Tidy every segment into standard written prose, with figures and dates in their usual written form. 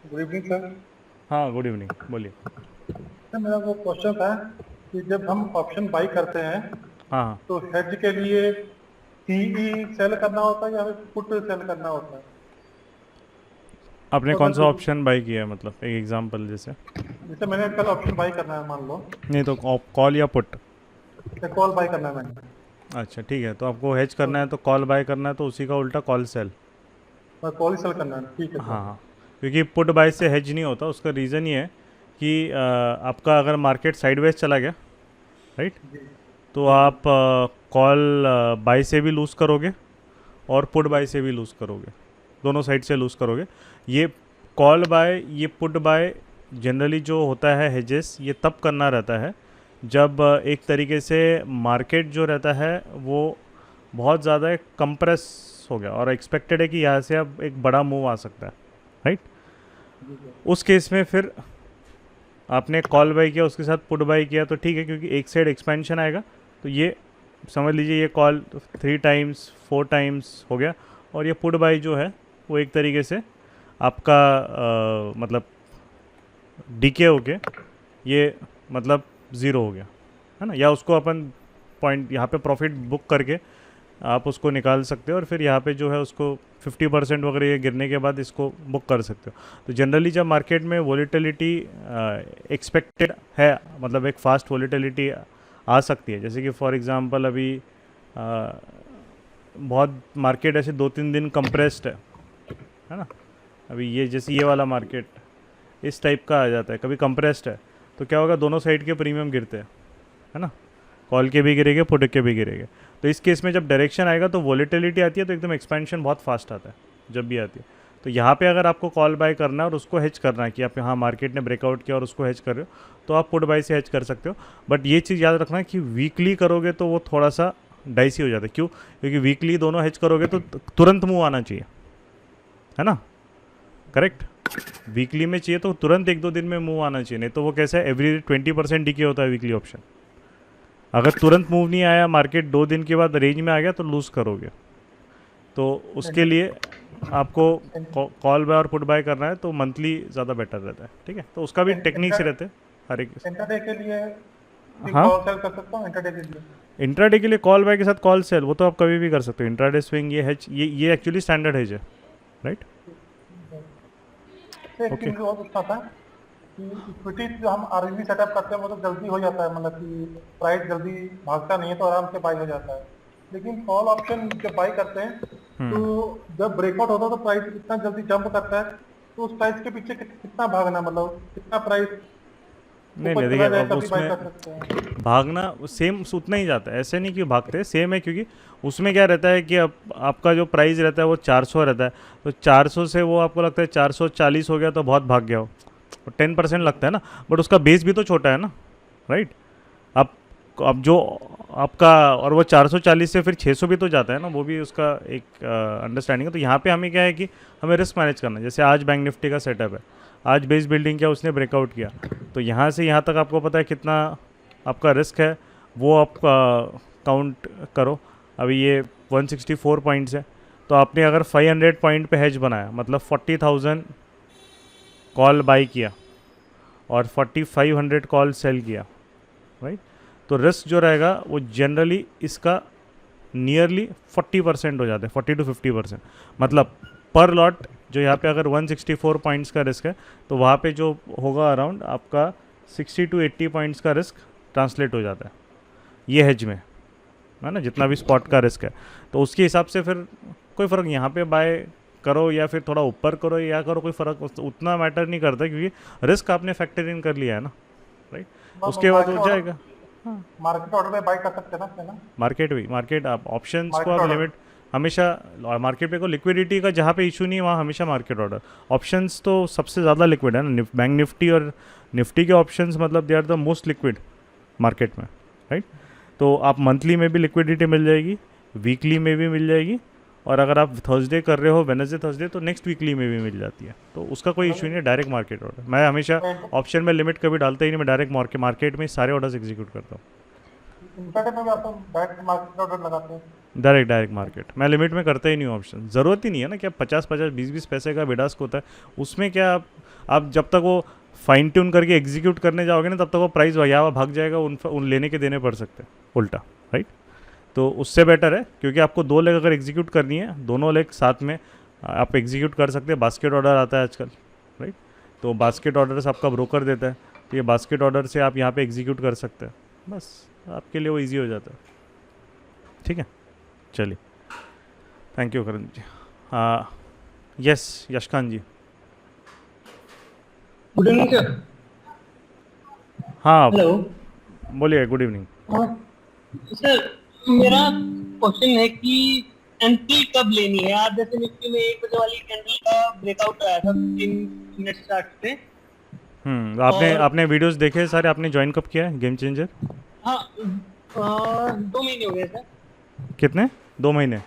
Good evening sir. हाँ, good evening, बोलिए। Sir मेरा वो क्वेश्चन था कि जब हम ऑप्शन बाई करते हैं हाँ हाँ। तो हेज के लिए सीई सेल करना होता है या फिर पुट सेल करना होता है? आपने तो कौन सर सा ऑप्शन बाई किया है, मतलब एक एग्जांपल जैसे? जैसे मैंने कल ऑप्शन बाई करना है मान लो। नहीं तो कॉल या पुट? जैसे कॉल बाई करना है मैंने अच्छा ठीक है, तो आपको हेज तो करना है तो कॉल बाय करना है, तो उसी का उल्टा कॉल सेल। कॉल ही सेल करना है, ठीक है हाँ सर। हाँ। क्योंकि पुट बाय से हेज नहीं होता, उसका रीज़न ये है कि आपका अगर मार्केट साइडवेज चला गया, राइट, जी तो जी जी। आप कॉल बाय से भी लूज़ करोगे और पुट बाय से भी लूज़ करोगे, दोनों साइड से लूज़ करोगे। ये कॉल बाय, ये पुट बाय जनरली जो होता है हेजेस, ये तब करना रहता है जब एक तरीके से मार्केट जो रहता है वो बहुत ज़्यादा कंप्रेस हो गया और एक्सपेक्टेड है कि यहाँ से अब एक बड़ा मूव आ सकता है, राइट। जी सर। उस केस में फिर आपने कॉल बाय किया, उसके साथ पुट बाय किया तो ठीक है, क्योंकि एक साइड एक्सपेंशन आएगा। तो ये समझ लीजिए ये कॉल 3 टाइम्स 4 टाइम्स हो गया, और ये पुट बाय जो है वो एक तरीके से आपका मतलब डीके हो के ये मतलब ज़ीरो हो गया, है ना। या उसको अपन पॉइंट यहाँ पे प्रॉफिट बुक करके आप उसको निकाल सकते हो, और फिर यहाँ पे जो है उसको 50% वगैरह ये गिरने के बाद इसको बुक कर सकते हो। तो जनरली जब मार्केट में वॉलीटिलिटी एक्सपेक्टेड है, मतलब एक फास्ट वॉलीटिलिटी आ सकती है, जैसे कि फॉर एग्जांपल अभी बहुत मार्केट ऐसे 2-3 दिन कंप्रेस्ड है ना। अभी ये जैसे ये वाला मार्केट इस टाइप का आ जाता है, कभी कंप्रेस्ड है, तो क्या होगा, दोनों साइड के प्रीमियम गिरते हैं, है ना। कॉल के भी गिरेंगे, पुट के भी गिरेंगे। तो इस केस में जब डायरेक्शन आएगा तो वॉलीटिलिटी आती है, तो एकदम एक्सपेंशन बहुत फास्ट आता है जब भी आती है। तो यहाँ पे अगर आपको कॉल बाय करना है और उसको हेज करना है कि आप यहाँ मार्केट ने ब्रेकआउट किया और उसको हेज कर रहे हो, तो आप पुट बाय से हेज कर सकते हो। बट ये चीज़ याद रखना कि वीकली करोगे तो वो थोड़ा सा डाइसी हो जाता है। क्यों? क्योंकि वीकली दोनों हेज करोगे तो तुरंत मूव आना चाहिए, है ना, करेक्ट। वीकली में चाहिए तो तुरंत 1-2 दिन में मूव आना चाहिए, नहीं तो वो कैसा है, एवरी 20% डीके होता है वीकली ऑप्शन। अगर तुरंत मूव नहीं आया, मार्केट 2 दिन के बाद रेंज में आ गया, तो लूज़ करोगे। तो उसके लिए आपको कॉल बाय और पुट बाय करना है तो मंथली ज़्यादा बेटर रहता है, ठीक है। तो उसका भी टेक्निक्स रहते हैं हर एक। इंटरडे के लिए भी हाँ, कॉल सेल कर सकता हूँ इंटरडे के लिए? इंट्राडे के लिए कॉल बाय के साथ कॉल सेल वो तो आप कभी भी कर सकते हो। इंट्राडे स्विंग ये है, ये एक्चुअली स्टैंडर्ड हेज है, राइट। तो एक चीज़ ओके। मुझे और पूछना था कि इक्विटी जो हम आरबी सेटअप करते हैं वो तो जल्दी हो जाता है, मतलब कि प्राइस जल्दी भागता नहीं है तो आराम से बाई हो जाता है। लेकिन कॉल ऑप्शन जब बाई करते हैं तो जब ब्रेकआउट होता है तो प्राइस इतना जल्दी जंप करता है, तो उस प्राइस के पीछे कितना भागना, मतलब कितना प्राइस नहीं नहीं, ऊपर देखिए चला जाए अब तभी बाई उसमें कर सकते हैं? भागना सेम उतना ही जाता है, ऐसे नहीं कि भागते सेम है, क्योंकि उसमें क्या रहता है कि अब आपका जो प्राइस रहता है वो 400 रहता है। तो 400 से वो आपको लगता है 440 हो गया तो बहुत भाग गया हो, 10% लगता है ना। बट उसका बेस भी तो छोटा है ना, राइट। अब जो आपका, और वो 440 से फिर 600 भी तो जाता है ना, वो भी उसका एक अंडरस्टैंडिंग है। तो यहाँ पे हमें क्या है कि हमें रिस्क मैनेज करना है। जैसे आज बैंक निफ्टी का सेटअप है, आज बेस बिल्डिंग किया, उसने ब्रेकआउट किया, तो यहाँ से यहाँ तक आपको पता है कितना आपका रिस्क है, वो आप काउंट करो। अभी ये 164 पॉइंट्स है, तो आपने अगर 500 पॉइंट पे हेज बनाया, मतलब 40,000 कॉल बाई किया और 4,500 कॉल सेल किया, राइट। तो रिस्क जो रहेगा वो जनरली इसका नियरली 40% हो जाता है, 40 to 50%। मतलब पर लॉट जो यहाँ पे अगर 164 पॉइंट्स का रिस्क है, तो वहाँ पे जो होगा अराउंड आपका 60 to 80 पॉइंट्स का रिस्क ट्रांसलेट हो जाता है ये हेज में, है ना, जितना भी स्पॉट का रिस्क है। तो उसके हिसाब से फिर कोई फ़र्क, यहाँ पे बाय करो या फिर थोड़ा ऊपर करो या करो, कोई फ़र्क उतना मैटर नहीं करता, क्योंकि रिस्क आपने फैक्टर इन कर लिया है ना, राइट। उसके बाद हो मार्केट ऑर्डर, जाएगा। हाँ, मार्केट ऑर्डर में बाई कर सकते हैं ना अपने ना? मार्केट आप ऑप्शंस को मार्केट आप ऑर्डर। लिमिट हमेशा, मार्केट पे को लिक्विडिटी का जहाँ पे इशू नहीं है वहाँ हमेशा मार्केट ऑर्डर। ऑप्शंस तो सबसे ज़्यादा लिक्विड है ना, बैंक निफ्टी और निफ्टी के ऑप्शंस, मतलब they are the most liquid market में, राइट। तो आप मंथली में भी लिक्विडिटी मिल जाएगी, वीकली में भी मिल जाएगी, और अगर आप थर्सडे कर रहे हो, वेनसडे थर्सडे, तो नेक्स्ट वीकली में भी मिल जाती है। तो उसका कोई इशू नहीं है, डायरेक्ट मार्केट ऑर्डर। मैं हमेशा ऑप्शन में लिमिट कभी डालता ही नहीं, मैं डायरेक्ट मार्केट में सारे ऑर्डर्स एग्जीक्यूट करता हूँ। इंटरडे में भी आप डायरेक्ट मार्केट ऑर्डर लगाते हैं? डायरेक्ट मार्केट मैं लिमिट में करता ही नहीं हूँ ऑप्शन, ज़रूरत ही नहीं है ना कि आप 50-50 20-20 पैसे का बिडास्क होता है उसमें क्या आप आप जब तक वो फाइन ट्यून करके एग्जीक्यूट करने जाओगे ना, तब तक वो प्राइस यहाँ भाग जाएगा, उन लेने के देने पड़ सकते हैं उल्टा, राइट। तो उससे बेटर है, क्योंकि आपको 2 लेग अगर एग्जीक्यूट करनी है, दोनों लेग साथ में आप एग्जीक्यूट कर सकते हैं। बास्केट ऑर्डर आता है आजकल, राइट। तो बास्केट ऑर्डर से आपका ब्रोकर देता है, तो ये बास्केट ऑर्डर से आप यहाँ पे एग्जीक्यूट कर सकते हैं, बस आपके लिए वो ईजी हो जाता है। ठीक है, चलिए, thank you Karan ji. Yes Yashkant ji. Good evening sir. हाँ हेलो बोलिए, गुड इवनिंग। सर, मेरा क्वेश्चन है कि एंट्री कब लेनी है? आज जैसे निफ्टी में 1 बजे वाली कैंडल का ब्रेकआउट आया था 3 मिनट स्टार्ट से। आपने वीडियोस देखे सारे? आपने ज्वाइन कब किया है गेम चेंजर? हाँ, 2 महीने हो गए सर। कितने? 2 महीने?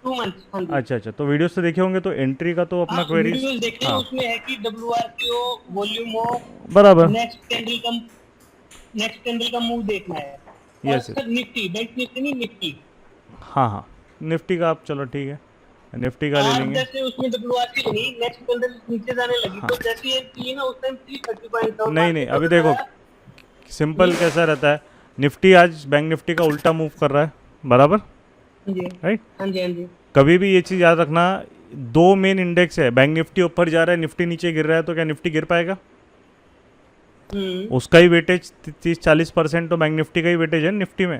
2 मंथ्स। हाँ जी। अच्छा, तो वीडियोस तो देखे होंगे, तो एंट्री का तो अपना क्वेरी। वीडियोस देखे हैं, उसमें है कि WRPO वॉल्यूम हो, बराबर। नेक्स्ट कैंडल का मूव देखना है। और yes sir Nifty, bank Nifty नहीं, निफ्टी। हाँ, निफ्टी का आप, चलो ठीक है, निफ्टी का ले आज लेंगे। जैसे उसमें WRP नहीं, नेक्स्ट कैंडल नीचे जाने लगी, हाँ। तो जैसे ये की ना उस टाइम 330 पॉइंट था। नहीं, अभी देखो सिंपल कैसा रहता है, निफ्टी आज बैंक निफ्टी का उल्टा मूव कर रहा है, बराबर, जी राइट। हाँ जी, हाँ जी। कभी भी ये चीज़ याद रखना, 2 मेन इंडेक्स है, बैंक निफ्टी ऊपर जा रहा है, निफ्टी नीचे गिर रहा है, तो क्या निफ्टी गिर पाएगा? उसका ही वेटेज 30-40% तो बैंक निफ्टी का ही वेटेज है निफ्टी में,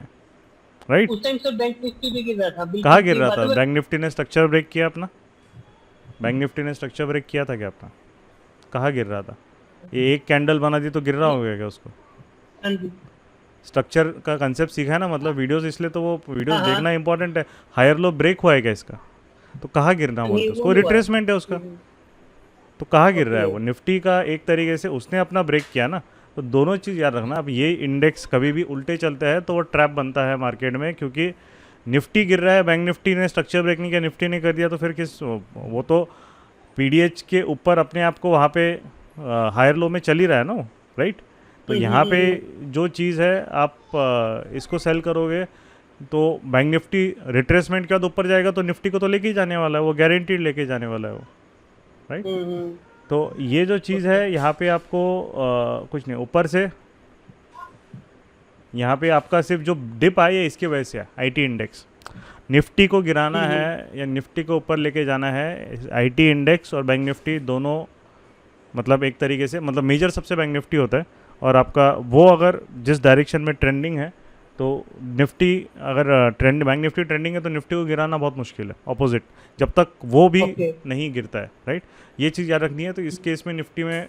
राइट। उस टाइम सर बैंक निफ्टी भी गिर रहा था। कहाँ गिर रहा था? बैंक निफ्टी ने स्ट्रक्चर ब्रेक किया अपना, बैंक निफ्टी ने स्ट्रक्चर ब्रेक किया था क्या अपना? कहाँ गिर रहा था? ये एक कैंडल बना दी तो गिर रहा होगा क्या उसको? हाँ जी। स्ट्रक्चर का कंसेप्ट सीखा है ना, मतलब वीडियोस, इसलिए तो वो वीडियोस हाँ। देखना इंपॉर्टेंट है। हायर लो ब्रेक हुआ है क्या इसका? तो कहाँ गिरना बोलते हैं उसको? रिट्रेसमेंट है उसका, तो कहाँ गिर रहा है वो? निफ्टी का एक तरीके से उसने अपना ब्रेक किया ना, तो दोनों चीज़ याद रखना। अब ये इंडेक्स कभी भी उल्टे चलते हैं तो वो ट्रैप बनता है मार्केट में, क्योंकि निफ्टी गिर रहा है, बैंक निफ्टी ने स्ट्रक्चर ब्रेक नहीं किया, निफ्टी ने कर दिया, तो फिर किस, वो तो पीडीएच के ऊपर अपने आप को वहाँ पे हायर लो में चल ही रहा है ना वो, राइट। तो यहाँ पे जो चीज़ है, आप इसको सेल करोगे तो बैंक निफ्टी रिट्रेसमेंट के बाद ऊपर जाएगा, तो निफ्टी को तो लेके ही जाने वाला है वो, गारंटीड लेके जाने वाला है वो, राइट। तो ये जो चीज़ है यहाँ पे आपको कुछ नहीं, ऊपर से यहाँ पे आपका सिर्फ जो डिप आई है इसकी वजह से है, आईटी इंडेक्स। निफ्टी को गिराना है या निफ्टी को ऊपर लेके जाना है, आईटी इंडेक्स और बैंक निफ्टी दोनों, मतलब एक तरीके से, मतलब मेजर सबसे बैंक निफ्टी होता है, और आपका वो अगर जिस डायरेक्शन में ट्रेंडिंग है, तो निफ्टी अगर बैंक निफ्टी ट्रेंडिंग है तो निफ्टी को गिराना बहुत मुश्किल है, ऑपोजिट, जब तक वो भी नहीं गिरता है, राइट। ये चीज़ याद रखनी है। तो इस केस में निफ्टी में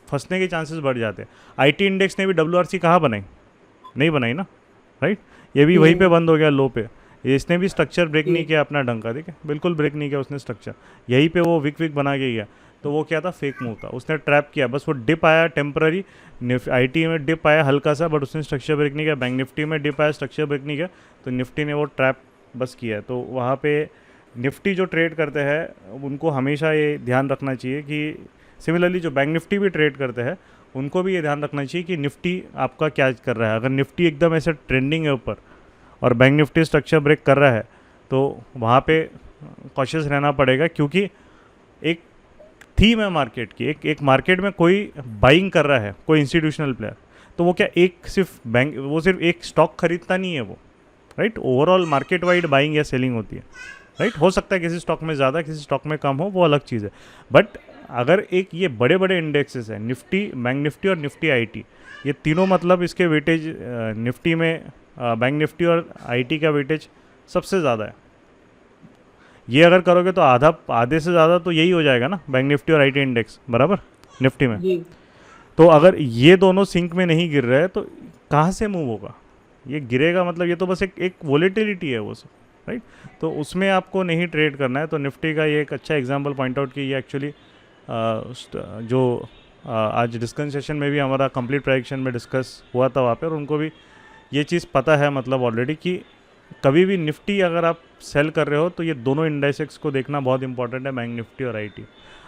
फंसने के चांसेस बढ़ जाते हैं। आईटी इंडेक्स ने भी WRC कहाँ बनाई? नहीं बनाई ना, राइट। ये भी वहीं पे बंद हो गया, लो पे। इसने भी स्ट्रक्चर ब्रेक नहीं किया अपना ढंग का, ठीक है, बिल्कुल ब्रेक नहीं किया उसने स्ट्रक्चर, यहीं पे वो विक बना के गया। तो वो क्या था? फेक मूव था, उसने ट्रैप किया, बस वो डिप आया टेम्पररी, आईटी में डिप आया हल्का सा, बट उसने स्ट्रक्चर ब्रेक नहीं किया। बैंक निफ्टी में डिप आया, स्ट्रक्चर ब्रेक नहीं किया, तो निफ्टी ने वो ट्रैप बस किया। तो वहाँ पे निफ्टी जो ट्रेड करते हैं उनको हमेशा ये ध्यान रखना चाहिए कि सिमिलरली जो बैंक निफ्टी भी ट्रेड करते हैं उनको भी ये ध्यान रखना चाहिए कि निफ्टी आपका क्या कर रहा है। अगर निफ्टी एकदम ऐसे ट्रेंडिंग है ऊपर और बैंक निफ्टी स्ट्रक्चर ब्रेक कर रहा है, तो वहाँ पे कॉशियस रहना पड़ेगा, क्योंकि एक थीम है मार्केट की, एक मार्केट में कोई बाइंग कर रहा है, कोई इंस्टीट्यूशनल प्लेयर, तो वो क्या एक सिर्फ बैंक, वो सिर्फ एक स्टॉक खरीदता नहीं है वो, right. Overall market wide buying या सेलिंग होती है, राइट। हो सकता है किसी स्टॉक में ज़्यादा, किसी स्टॉक में कम हो, वो अलग चीज़ है। बट अगर एक ये बड़े बड़े इंडेक्सेस हैं, निफ्टी, बैंक निफ्टी और निफ्टी आईटी, ये तीनों, मतलब इसके वेटेज निफ्टी में बैंक निफ्टी और आईटी का वेटेज सबसे ज़्यादा है। ये अगर करोगे तो आधे से ज़्यादा तो यही हो जाएगा ना, बैंक निफ्टी और आईटी इंडेक्स, बराबर, निफ्टी में जी। तो अगर ये दोनों सिंक में नहीं गिर रहे हैं तो कहाँ से मूव होगा? ये गिरेगा, मतलब ये तो बस एक वोलेटिलिटी है वो सब, राइट। तो उसमें आपको नहीं ट्रेड करना है। तो निफ्टी का ये एक अच्छा एग्जांपल पॉइंट आउट कि ये एक्चुअली जो आज डिस्कशन सेशन में भी हमारा कंप्लीट प्रेडिक्शन में डिस्कस हुआ था वहाँ पे, और उनको भी ये चीज़ पता है, मतलब ऑलरेडी, कि कभी भी निफ्टी अगर आप सेल कर रहे हो तो ये दोनों इंडेक्सेस को देखना बहुत इंपॉर्टेंट है, बैंक निफ्टी और आईटी।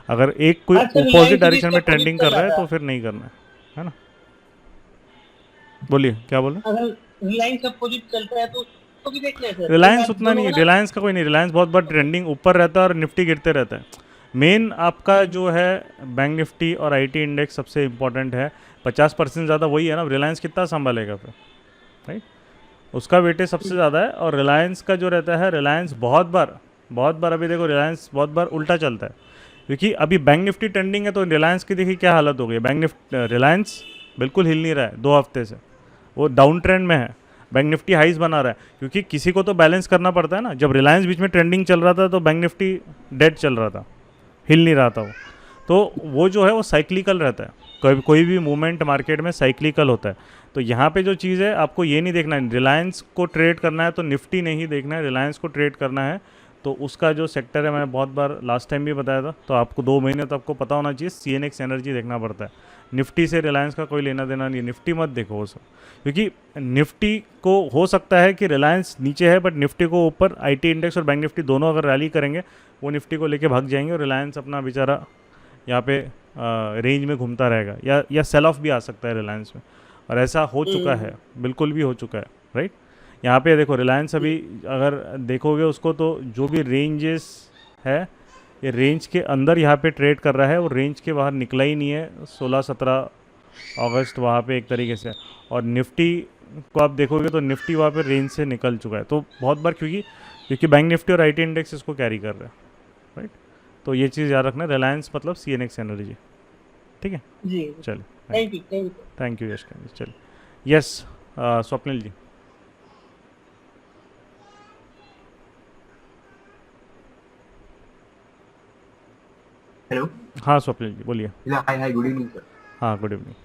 अगर एक कोई अपोजिट डायरेक्शन में ट्रेंडिंग कर रहा है तो फिर नहीं करना है ना। बोलिए, क्या बोल रहे हैं? अगर रिलायंस अपोजिट चलता है तो उसको भी देखना है सर। रिलायंस उतना नहीं, रिलायंस का कोई नहीं, रिलायंस बहुत बार ट्रेंडिंग ऊपर रहता है और निफ्टी गिरते रहता है। मेन आपका जो है बैंक निफ्टी और आईटी इंडेक्स सबसे इम्पोर्टेंट है, 50% ज़्यादा वही है ना। रिलायंस कितना संभालेगा फिर, राइट? उसका वेटेज सबसे ज़्यादा है। और रिलायंस का जो रहता है, रिलायंस बहुत बार अभी देखो रिलायंस बहुत बार उल्टा चलता है, क्योंकि अभी बैंक निफ्टी ट्रेंडिंग है तो रिलायंस की देखिए क्या हालत हो गई। रिलायंस बिल्कुल हिल नहीं रहा है 2 हफ्ते से, वो डाउन ट्रेंड में है। बैंक निफ्टी हाइज बना रहा है, क्योंकि किसी को तो बैलेंस करना पड़ता है ना। जब रिलायंस बीच में ट्रेंडिंग चल रहा था तो बैंक निफ्टी डेड चल रहा था, हिल नहीं रहा था वो। तो वो जो है वो साइक्लिकल रहता है, कोई भी मूवमेंट मार्केट में साइक्लिकल होता है। तो यहाँ पे जो चीज़ है, आपको ये नहीं देखना है रिलायंस को ट्रेड करना है तो निफ्टी नहीं देखना है, रिलायंस को ट्रेड करना है तो उसका जो सेक्टर है, मैंने बहुत बार लास्ट टाइम भी बताया था, तो आपको 2 महीने तो आपको पता होना चाहिए। CNX एनर्जी देखना पड़ता है। निफ्टी से रिलायंस का कोई लेना देना नहीं, निफ्टी मत देखो वो सब, क्योंकि निफ्टी को हो सकता है कि रिलायंस नीचे है बट निफ्टी को ऊपर, आईटी इंडेक्स और बैंक निफ्टी दोनों अगर रैली करेंगे वो निफ्टी को लेके भाग जाएंगे और रिलायंस अपना बेचारा यहाँ पे रेंज में घूमता रहेगा, या सेल ऑफ भी आ सकता है रिलायंस में। और ऐसा हो चुका है, बिल्कुल भी हो चुका है, राइट? यहाँ पे देखो रिलायंस अभी अगर देखोगे उसको तो जो भी रेंजेस है, ये रेंज के अंदर यहाँ पे ट्रेड कर रहा है, वो रेंज के बाहर निकला ही नहीं है 16-17 अगस्त वहाँ पे एक तरीके से। और निफ्टी को आप देखोगे तो निफ्टी वहाँ पे रेंज से निकल चुका है। तो बहुत बार क्योंकि बैंक निफ्टी और आईटी इंडेक्स इसको कैरी कर रहा है, राइट? तो ये चीज़ याद रखना, रिलायंस मतलब CNX एनर्जी, ठीक है? जी, चलिए, थैंक यू। थैंक यू यश। चलिए, यस स्वप्निल जी। Hello. हाँ स्वप्निल जी बोलिए। Yeah, hi, good evening, sir. हाँ गुड इवनिंग।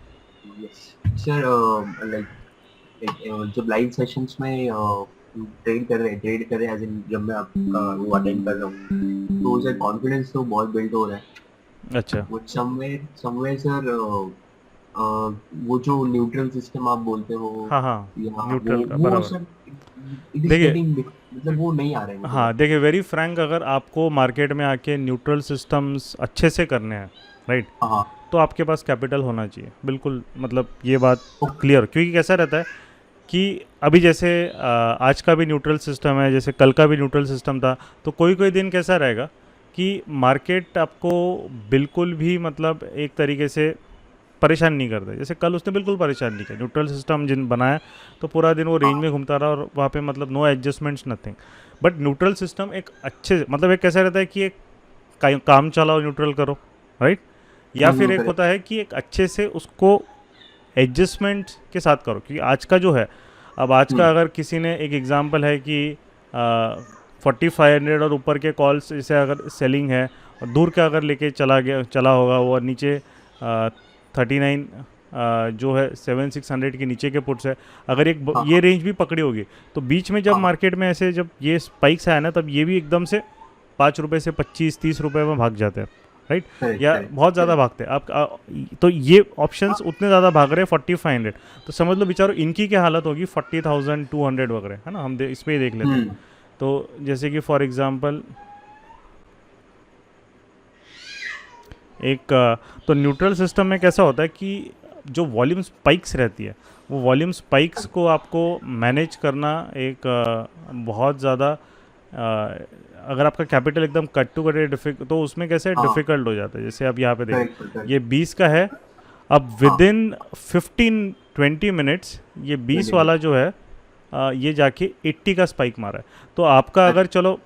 Yes, sir. जब लाइव सेशंस में ट्रेड कर रहे हैं, as in जब मैं आपका वो अटेंड कर रहा हूँ, तो सर कॉन्फिडेंस तो बहुत बिल्ड हो रहा है। अच्छा, वो समवेयर सर, वो जो न्यूट्रल सिस्टम आप बोलते हो, हाँ या न्यूट्रल का वो बराबर। सर इट इज देखिए, गेटिंग, मतलब वो नहीं आ रहे हैं मुझे। हाँ देखिए, वेरी फ्रैंक, अगर आपको मार्केट में आके न्यूट्रल सिस्टम्स अच्छे से करने हैं, राइट, हाँ तो आपके पास कैपिटल होना चाहिए, बिल्कुल। मतलब ये बात क्लियर, क्योंकि कैसा रहता है कि अभी जैसे आज का भी न्यूट्रल सिस्टम है, जैसे कल का भी न्यूट्रल सिस्टम था, तो कोई दिन कैसा रहेगा कि मार्केट आपको बिल्कुल भी मतलब एक तरीके से परेशान नहीं करता। जैसे कल उसने बिल्कुल परेशान नहीं किया, न्यूट्रल सिस्टम जिन बनाया तो पूरा दिन वो रेंज में घूमता रहा और वहाँ पे मतलब no adjustments nothing. But neutral system एक अच्छे, मतलब एक कैसा रहता है कि एक काम चलाओ न्यूट्रल करो, राइट? या फिर एक होता है कि एक अच्छे से उसको एडजस्टमेंट के साथ करो। क्योंकि आज का जो है, अब आज का अगर किसी ने एक एग्जांपल है कि 4500 और ऊपर के कॉल्स जैसे अगर सेलिंग है और दूर का अगर लेके चला होगा वो, और नीचे 39 जो है 7600 के नीचे के पुट्स है, अगर एक ये रेंज भी पकड़ी होगी तो बीच में जब मार्केट में ऐसे जब ये स्पाइक्स आया ना, तब ये भी एकदम से 5 रुपये से 25-30 रुपये में भाग जाते हैं, राइट? या बहुत ज़्यादा भागते हैं आप। तो ये ऑप्शंस उतने ज़्यादा भाग रहे हैं 4500, तो समझ लो बेचारो इनकी क्या हालत होगी 40,200 वगैरह, है ना? हम इसमें ही देख लेते हैं। तो जैसे कि फॉर एग्जांपल तो न्यूट्रल सिस्टम में कैसा होता है कि जो वॉल्यूम स्पाइक्स रहती है, वो वॉल्यूम स्पाइक्स को आपको मैनेज करना एक बहुत ज़्यादा, अगर आपका कैपिटल एकदम कट टू कट तो उसमें कैसे डिफ़िकल्ट हो जाता है। जैसे अब यहाँ पे देखिए, ये 20 का है, अब विद इन 15-20 मिनट्स ये 20 वाला जो है ये जाके 80 का स्पाइक मारा है। तो आपका अगर चलो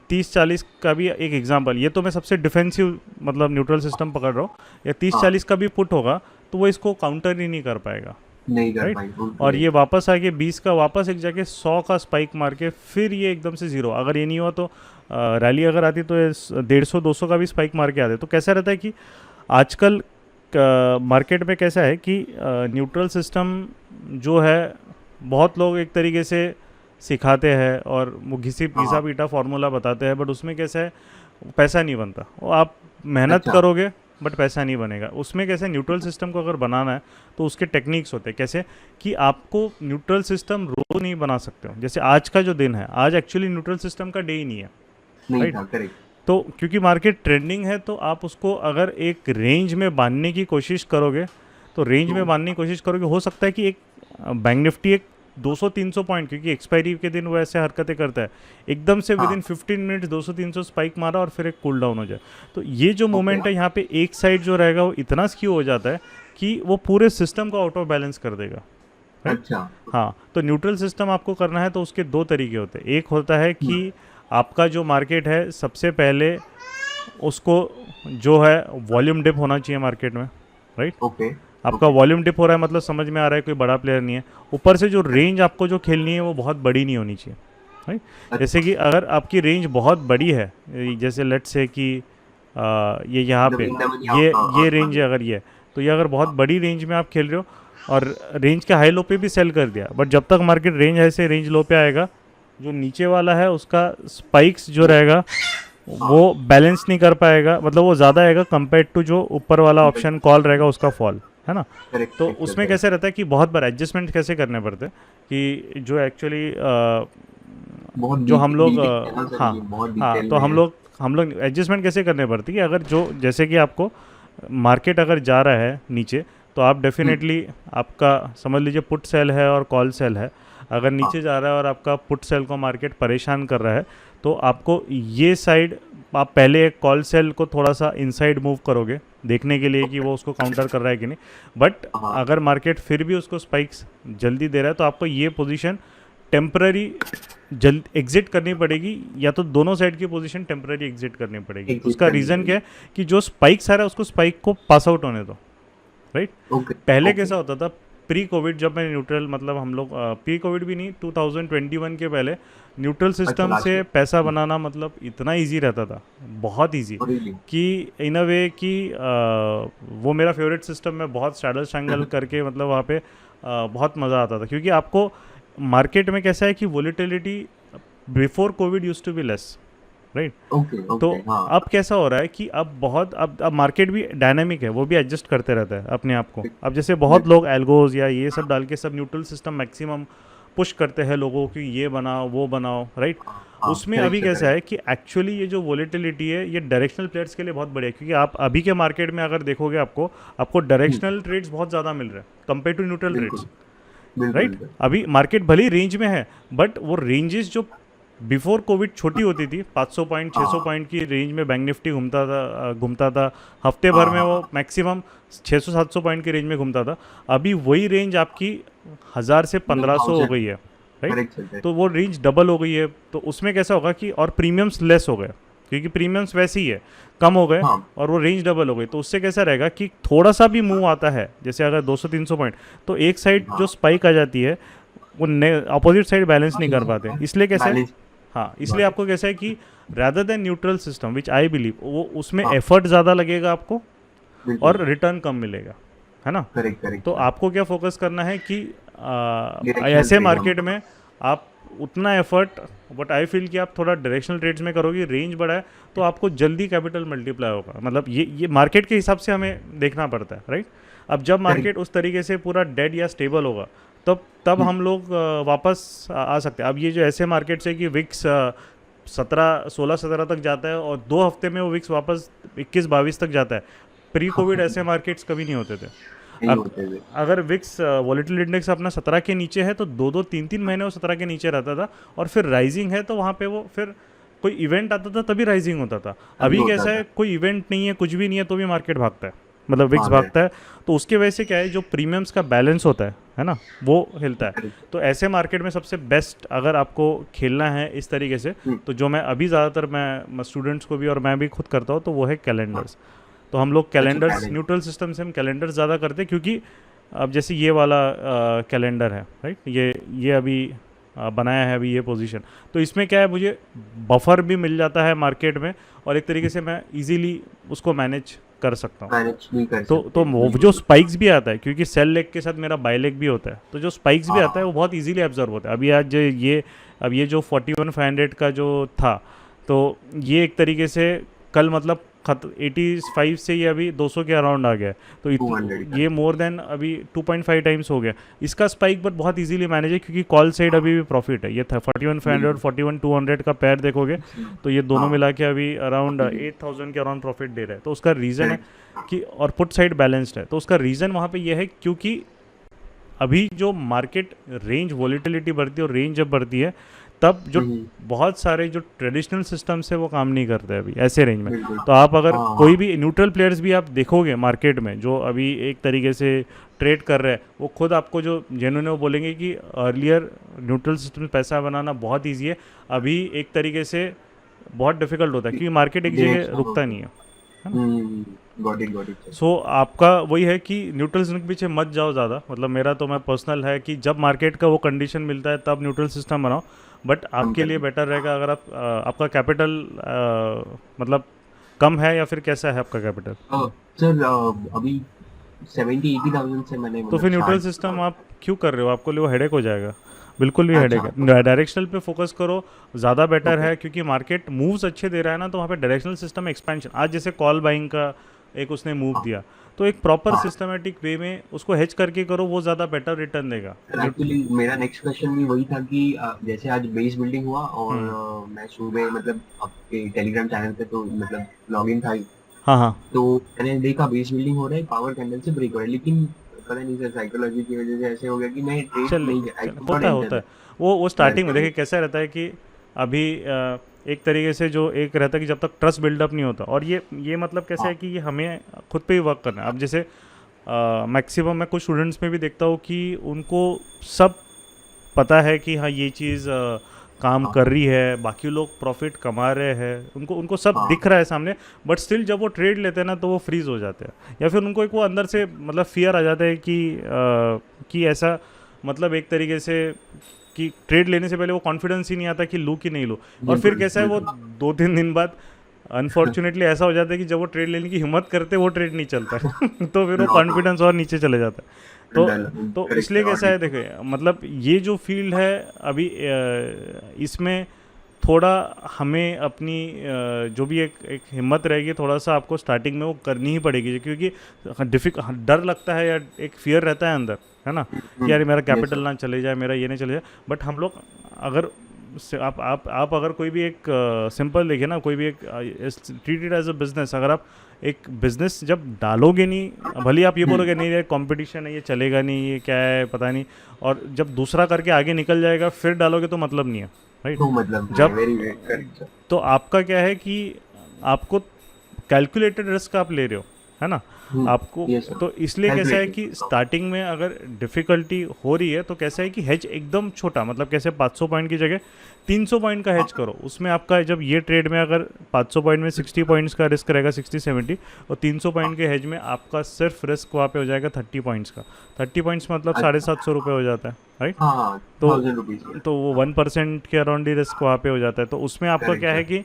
30-40 का भी एक एग्जांपल, ये तो मैं सबसे डिफेंसिव मतलब न्यूट्रल सिस्टम पकड़ रहा हूँ, या 30-40 का भी पुट होगा तो वो इसको काउंटर ही नहीं कर पाएगा, नहीं कर राइट? पाएंगे। और ये वापस आके 20 का वापस एक जाके 100 का स्पाइक मार के फिर ये एकदम से ज़ीरो। अगर ये नहीं हुआ तो रैली अगर आती तो 150-200 का भी स्पाइक मार के आते। तो कैसा रहता है कि आजकल मार्केट में कैसा है कि न्यूट्रल सिस्टम जो है बहुत लोग एक तरीके से सिखाते हैं और वो घिसा पीटा फार्मूला बताते हैं, बट उसमें कैसा है पैसा नहीं बनता। वो आप मेहनत करोगे बट पैसा नहीं बनेगा। उसमें कैसे न्यूट्रल सिस्टम को अगर बनाना है तो उसके टेक्निक्स होते हैं, कैसे कि आपको न्यूट्रल सिस्टम रोज नहीं बना सकते हो। जैसे आज का जो दिन है, आज एक्चुअली न्यूट्रल सिस्टम का डे ही नहीं है, राइट? तो क्योंकि मार्केट ट्रेंडिंग है तो आप उसको अगर एक रेंज में बांधने की कोशिश करोगे, तो रेंज में बांधने की कोशिश करोगे, हो सकता है कि एक बैंक निफ्टी एक 200-300 पॉइंट, क्योंकि एक्सपायरी के दिन वो ऐसे हरकतें करता है, एकदम से हाँ। विद इन 15 मिनट्स 200-300 स्पाइक मारा और फिर एक कूल डाउन हो जाए। तो ये जो मोमेंट है यहाँ पे एक साइड जो रहेगा वो इतना स्क्यू हो जाता है कि वो पूरे सिस्टम को आउट ऑफ बैलेंस कर देगा। अच्छा। हाँ, तो न्यूट्रल सिस्टम आपको करना है तो उसके दो तरीके होते हैं। एक होता है कि आपका जो मार्केट है सबसे पहले उसको जो है वॉल्यूम डिप होना चाहिए मार्केट में, राइट। ओके। आपका वॉल्यूम डिप हो रहा है मतलब समझ में आ रहा है कोई बड़ा प्लेयर नहीं है। ऊपर से जो रेंज आपको जो खेलनी है वो बहुत बड़ी नहीं होनी चाहिए, राइट। जैसे कि अगर आपकी रेंज बहुत बड़ी है, जैसे लेट्स से कि ये यहाँ पे ये रेंज है, अगर ये तो ये अगर बहुत बड़ी रेंज में आप खेल रहे हो और रेंज के हाई लो पे भी सेल कर दिया, बट जब तक मार्केट रेंज ऐसे रेंज लो पे आएगा, जो नीचे वाला है उसका स्पाइक्स जो रहेगा वो बैलेंस नहीं कर पाएगा, मतलब वो ज़्यादा आएगा कंपेयर टू जो ऊपर वाला ऑप्शन कॉल रहेगा उसका फॉल, है ना। तो उसमें कैसे रहता है कि बहुत बार एडजस्टमेंट कैसे करने पड़ते हैं कि जो एक्चुअली जो हम लोग हाँ तो हम लोग एडजस्टमेंट कैसे करने पड़ती है, अगर जो जैसे कि आपको मार्केट अगर जा रहा है नीचे तो आप डेफिनेटली आपका समझ लीजिए पुट सेल है और कॉल सेल है, अगर नीचे जा रहा है और आपका पुट सेल को मार्केट परेशान कर रहा है तो आपको ये साइड आप पहले एक कॉल सेल को थोड़ा सा इनसाइड मूव करोगे देखने के लिए कि वो उसको काउंटर कर रहा है कि नहीं, बट अगर मार्केट फिर भी उसको स्पाइक्स जल्दी दे रहा है तो आपको ये पोजीशन टेम्पररी जल्द एग्जिट करनी पड़ेगी, या तो दोनों साइड की पोजीशन टेम्पररी एग्जिट करनी पड़ेगी। उसका रीज़न क्या है कि जो स्पाइक्स आ रहा है उसको स्पाइक को पास आउट होने दो, राइट। पहले कैसा होता था प्री कोविड, जब मैं न्यूट्रल मतलब हम लोग प्री कोविड भी नहीं 2021 के पहले न्यूट्रल सिस्टम से पैसा बनाना मतलब इतना इजी रहता था, बहुत इजी कि इन अ वे कि वो मेरा फेवरेट सिस्टम में बहुत स्ट्रैडल स्ट्रैंगल करके मतलब वहाँ पे बहुत मज़ा आता था, क्योंकि आपको मार्केट में कैसा है कि volatility before Covid used to be less, right. तो अब कैसा हो रहा है कि अब मार्केट भी डायनामिक है, वो भी एडजस्ट करते रहता है अपने आप को। अब जैसे बहुत लोग एल्गोज या ये सब डाल के सब न्यूट्रल सिस्टम मैक्सिमम पुश करते हैं लोगों की ये बनाओ वो बनाओ, राइट। उसमें अभी कैसा है कि एक्चुअली ये जो वोलेटिलिटी है ये डायरेक्शनल प्लेयर्स के लिए बहुत बढ़िया है, क्योंकि आप अभी के मार्केट में अगर देखोगे आपको डायरेक्शनल ट्रेड्स बहुत ज़्यादा मिल रहे हैं compare to neutral trades, right. अभी मार्केट भले ही रेंज में है बट वो रेंजेस जो बिफोर कोविड छोटी होती थी, 500 पॉइंट 600 पॉइंट की रेंज में बैंक निफ्टी घूमता था हफ्ते भर में, वो मैक्सिमम 600-700 पॉइंट की रेंज में घूमता था। अभी वही रेंज आपकी 1000 से 1500 हो गई है, राइट। तो वो रेंज डबल हो गई है। तो उसमें कैसा होगा कि और प्रीमियम्स लेस हो गए, क्योंकि प्रीमियम्स वैसे ही है कम हो गए और वो रेंज डबल हो गई। तो उससे कैसा रहेगा कि थोड़ा सा भी मूव आता है, जैसे अगर 200-300 पॉइंट, तो एक साइड जो स्पाइक आ जाती है वो अपोजिट साइड बैलेंस नहीं कर पाते, इसलिए कैसे हाँ, इसलिए आपको कैसा है कि rather than neutral system which I believe वो उसमें एफर्ट ज़्यादा लगेगा आपको और रिटर्न कम मिलेगा, है ना। तो आपको क्या फोकस करना है कि ऐसे मार्केट में आप उतना एफर्ट, बट आई फील कि आप थोड़ा डायरेक्शनल ट्रेड्स में करोगे, रेंज बड़ा है तो आपको जल्दी कैपिटल मल्टीप्लाई होगा, मतलब ये मार्केट के हिसाब से हमें देखना पड़ता है, राइट। अब जब मार्केट उस तरीके से पूरा डेड या स्टेबल होगा तब हम लोग वापस आ सकते हैं। अब ये जो ऐसे मार्केट्स है कि विक्स 16-17 तक जाता है और 2 हफ्ते में वो विक्स वापस 21-22 तक जाता है, प्री कोविड ऐसे मार्केट्स कभी नहीं होते थे। अगर विक्स वोलेटिलिटी इंडेक्स अपना 17 के नीचे है तो 2-2 3-3 महीने वो 17 के नीचे रहता था, और फिर राइजिंग है तो वहाँ पे वो फिर कोई इवेंट आता था तभी राइजिंग होता था। अभी कैसा है कोई इवेंट नहीं है, कुछ भी नहीं है तो भी मार्केट भागता है, मतलब विक्स भागता है। तो उसके वजह से क्या है, जो प्रीमियम्स का बैलेंस होता है ना, वो हिलता है। तो ऐसे मार्केट में सबसे बेस्ट अगर आपको खेलना है इस तरीके से, तो जो मैं अभी ज़्यादातर मैं स्टूडेंट्स को भी और मैं भी खुद करता हूँ तो वो है कैलेंडर्स। तो हम लोग कैलेंडर्स न्यूट्रल सिस्टम से हम कैलेंडर्स ज़्यादा करते हैं, क्योंकि अब जैसे ये वाला कैलेंडर है, राइट, ये अभी बनाया है अभी ये पोजीशन, तो इसमें क्या है मुझे बफर भी मिल जाता है मार्केट में और एक तरीके से मैं इजीली उसको मैनेज कर सकता हूँ। तो वो जो स्पाइक्स भी आता है, क्योंकि सेल लेग के साथ मेरा बाय लेग भी होता है, तो जो स्पाइक्स भी आता है वो बहुत इजीली एब्जॉर्ब होता है। अभी आज ये जो 41,500 का जो था, तो ये एक तरीके से कल मतलब 85 से ये अभी 200 के अराउंड आ गया, तो ये मोर देन अभी 2.5 टाइम्स हो गया। इसका स्पाइक बट बहुत इजीली मैनेज है, क्योंकि कॉल साइड अभी भी प्रॉफिट है। ये था 41,500 41,200 का पैर देखोगे तो ये दोनों मिला के अभी अराउंड 8,000 के अराउंड प्रॉफिट दे रहा है। तो उसका रीज़न है कि और पुट साइड बैलेंस्ड है, तो उसका रीज़न वहाँ पे ये है क्योंकि अभी जो मार्केट रेंज वॉलीटिलिटी बढ़ती है और रेंज जब बढ़ती है तब जो बहुत सारे जो ट्रेडिशनल सिस्टम्स है वो काम नहीं करते अभी ऐसे रेंज में। बिल्कुल। तो आप अगर हाँ, कोई भी न्यूट्रल प्लेयर्स भी आप देखोगे मार्केट में जो अभी एक तरीके से ट्रेड कर रहे हैं, वो खुद आपको जो जेन्युइन है वो बोलेंगे कि अर्लियर न्यूट्रल सिस्टम में पैसा बनाना बहुत ईजी है, अभी एक तरीके से बहुत डिफिकल्ट होता है क्योंकि मार्केट एक जगह direction रुकता होती नहीं है। Got it sir. सो आपका वही है कि न्यूट्रल सिस्टम के पीछे मत जाओ ज़्यादा, मतलब मेरा तो मैं पर्सनल है कि जब मार्केट का वो कंडीशन मिलता है तब न्यूट्रल सिस्टम बनाओ, बट आपके लिए बेटर रहेगा अगर आप आपका कैपिटल मतलब कम है या फिर कैसा है आपका कैपिटल, सर अभी 70-80,000 से मैंने तो फिर न्यूट्रल सिस्टम आप क्यों कर रहे हो, आपको लिए वो हेडेक हो जाएगा, बिल्कुल भी हेडेक है। डायरेक्शनल पे फोकस करो, ज़्यादा बेटर है क्योंकि मार्केट मूव्स अच्छे दे रहा है ना, तो वहाँ पे डायरेक्शनल सिस्टम एक्सपेंशन, आज जैसे कॉल बाइंग का एक उसने मूव दिया, तो एक प्रॉपर सिस्टमेटिक वे में उसको हेज करके करो, वो ज़्यादा बेटर रिटर्न देगा। एक्चुअली मेरा नेक्स्ट क्वेश्चन भी वही था कि जैसे आज बेस बिल्डिंग हुआ और मैं सुबह मतलब आपके टेलीग्राम चैनल पे तो मतलब लॉगिन था ही, हाँ हाँ तो मैंने देखा बेस बिल्डिंग हो रहा है, पावर कैंडल से ब्रेक हो रहा है, लेकिन पता नहीं सर साइकोलॉजी की वजह से ऐसे हो गया कि मैं ट्रेड चल नहीं होता है वो स्टार्टिंग में देखिए कैसा रहता है कि अभी एक तरीके से जो एक रहता है कि जब तक ट्रस्ट बिल्डअप नहीं होता, और ये मतलब कैसा है कि ये हमें खुद पे ही वर्क करना है। अब जैसे मैक्सिमम मैं कुछ स्टूडेंट्स में भी देखता हूँ कि उनको सब पता है कि हाँ ये चीज़ काम कर रही है, बाकी लोग प्रॉफिट कमा रहे हैं, उनको सब दिख रहा है सामने, बट स्टिल जब वो ट्रेड लेते हैं ना तो वो फ्रीज हो जाते हैं, या फिर उनको एक वो अंदर से मतलब फियर आ जाता है कि ऐसा मतलब एक तरीके से कि ट्रेड लेने से पहले वो कॉन्फिडेंस ही नहीं आता कि लूँ कि नहीं लूँ, और फिर कैसा है वो 2-3 दिन बाद अनफॉर्चुनेटली ऐसा हो जाता है कि जब वो ट्रेड लेने की हिम्मत करते वो ट्रेड नहीं चलता है तो फिर वो कॉन्फिडेंस और नीचे चले जाता है। तो इसलिए कैसा है देखिए, मतलब ये जो फील्ड है अभी इसमें थोड़ा हमें अपनी जो भी एक हिम्मत रहेगी, थोड़ा सा आपको स्टार्टिंग में वो करनी ही पड़ेगी, क्योंकि डर लगता है या एक फियर रहता है अंदर, है ना, कि यार मेरा कैपिटल ना चले जाए, मेरा ये नहीं चले जाए। बट हम लोग अगर आप अगर कोई भी एक सिंपल देखिए ना, कोई भी एक treat it as a business, अगर आप एक बिजनेस जब डालोगे नहीं, भले आप ये बोलोगे नहीं ये कंपटीशन है, ये चलेगा नहीं, ये क्या है पता नहीं, और जब दूसरा करके आगे निकल जाएगा फिर डालोगे तो मतलब नहीं है, राइट। तो मतलब जब तो आपका क्या है कि आपको कैलकुलेटेड रिस्क आप ले रहे हो, है ना, आपको तो इसलिए कैसा है कि स्टार्टिंग में अगर डिफ़िकल्टी हो रही है तो कैसा है कि हेज एकदम छोटा, मतलब कैसे 500 पॉइंट की जगह 300 पॉइंट का हेज करो, उसमें आपका जब ये ट्रेड में अगर 500 पॉइंट में 60 पॉइंट्स का रिस्क रहेगा, 60-70, और 300 पॉइंट के हेज में आपका सिर्फ रिस्क वहाँ पे हो जाएगा 30 पॉइंट्स का। 30 पॉइंट्स मतलब 750 रुपये हो जाता है, राइट। तो वो 1% के अराउंड ही रिस्क वहाँ पे हो जाता है। तो उसमें आपका क्या है कि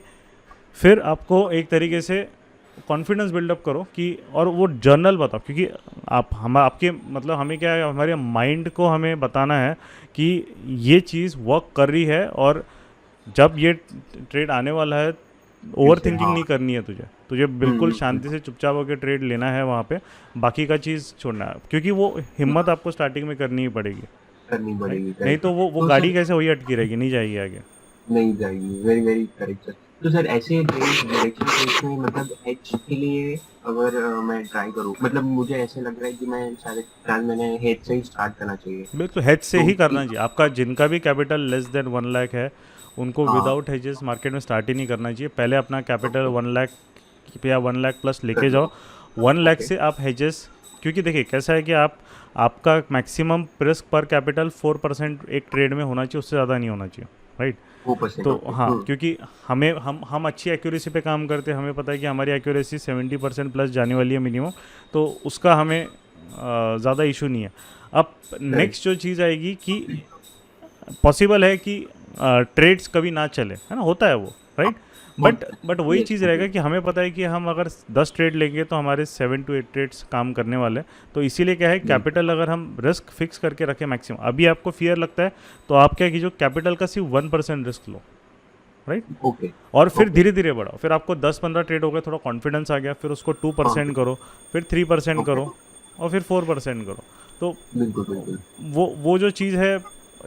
फिर आपको एक तरीके से कॉन्फिडेंस बिल्डअप करो कि, और वो जर्नल बताओ, क्योंकि आपके मतलब हमें क्या है, हमारे माइंड को हमें बताना है कि ये चीज़ वर्क कर रही है, और जब ये ट्रेड आने वाला है ओवर थिंकिंग नहीं करनी है तुझे बिल्कुल शांति से चुपचाप होकर ट्रेड लेना है वहाँ पे, बाकी का चीज़ छोड़ना है, क्योंकि वो हिम्मत आपको स्टार्टिंग में करनी ही पड़ेगी, नहीं तो वो गाड़ी कैसे वही अटकी रहेगी, नहीं जाएगी आगे, नहीं जाएगी। Very very correct sir. तो सर ऐसे डायरेक्शन में मतलब हेज के लिए अगर मैं ट्राई करूँ, मतलब मुझे ऐसे लग रहा है कि मैं शायद मैंने हेज से ही स्टार्ट करना चाहिए। बिल्कुल हेज से ही करना चाहिए। आपका जिनका भी कैपिटल लेस देन 1 लाख है उनको विदाउट हेजेस मार्केट में स्टार्ट ही नहीं करना चाहिए। पहले अपना कैपिटल 1 लाख या 1 लाख प्लस लेके जाओ, 1 लाख से आप हेजेस, क्योंकि देखिए कैसा है कि आपका मैक्सिमम रिस्क पर कैपिटल 4% एक ट्रेड में होना चाहिए, उससे ज़्यादा नहीं होना चाहिए, राइट। तो हाँ, क्योंकि हम अच्छी एक्यूरेसी पे काम करते हैं, हमें पता है कि हमारी एक्यूरेसी 70% प्लस जाने वाली है मिनिमम, तो उसका हमें ज़्यादा इशू नहीं है। अब नेक्स्ट जो चीज़ आएगी कि पॉसिबल है कि ट्रेड्स कभी ना चले, है ना, होता है वो, राइट। बट वही चीज़ रहेगा कि हमें पता है कि हम अगर 10 ट्रेड लेंगे तो हमारे 7 to 8 ट्रेड्स काम करने वाले हैं। तो इसीलिए क्या है, कैपिटल अगर हम रिस्क फिक्स करके रखें मैक्सिमम, अभी आपको फियर लगता है तो आप क्या कीजिए, कैपिटल का सिर्फ 1% रिस्क लो, राइट। और फिर धीरे धीरे बढ़ाओ, फिर आपको 10-15 ट्रेड हो गए, थोड़ा कॉन्फिडेंस आ गया, फिर उसको 2% करो, फिर 3% करो, और फिर 4% करो। तो वो जो चीज़ है,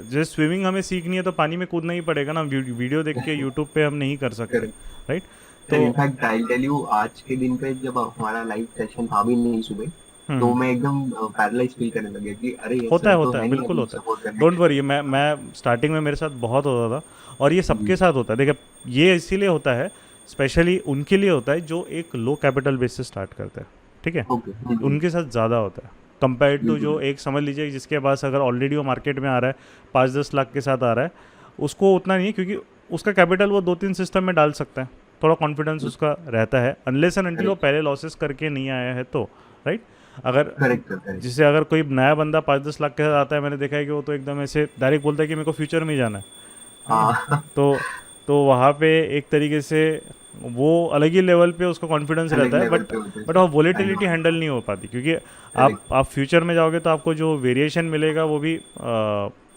जैसे स्विमिंग हमें सीखनी है तो पानी में कूदना ही पड़ेगा ना, वीडियो देख के यूट्यूब पे हम नहीं कर सकते, राइट। तो इनफैक्ट आई टेल यू, आज के दिन पे जब हमारा लाइव सेशन था भी नहीं सुबह, तो मैं एकदम पैरालाइज फील करने लगा कि अरे ये होता है सर तो होता है है नहीं बिल्कुल अभी होता है। सपोर्ट करने डोंट के वरी, मैं स्टार्टिंग में मेरे साथ बहुत होता था, और ये सबके साथ होता है। देखिए, ये इसीलिए होता है, स्पेशली उनके लिए होता है जो एक लो कैपिटल बेस से स्टार्ट करते हैं, ठीक है। ओके उनके साथ ज़्यादा होता है कंपेयर टू जो एक समझ लीजिए जिसके पास अगर ऑलरेडी वो मार्केट में आ रहा है 5-10 लाख के साथ आ रहा है, उसको उतना नहीं है, क्योंकि उसका कैपिटल वो 2-3 सिस्टम में डाल सकता है, थोड़ा कॉन्फिडेंस उसका रहता है, अनलेस एंड अनटिल वो पहले लॉसेस करके नहीं आया है तो, राइट। अगर करेक्ट जिससे अगर कोई नया बंदा 5-10 लाख के साथ आता है, मैंने देखा है कि वो तो एकदम ऐसे डायरेक्ट बोलता है कि मेरे को फ्यूचर में ही जाना है। हाँ तो वहाँ पे एक तरीके से वो अलग ही लेवल पे उसका कॉन्फिडेंस अलग रहता है, लेवल बट पे होते वो हैं। वोलेटिलिटी हैंडल नहीं हो पाती, क्योंकि आप फ्यूचर में जाओगे तो आपको जो वेरिएशन मिलेगा वो भी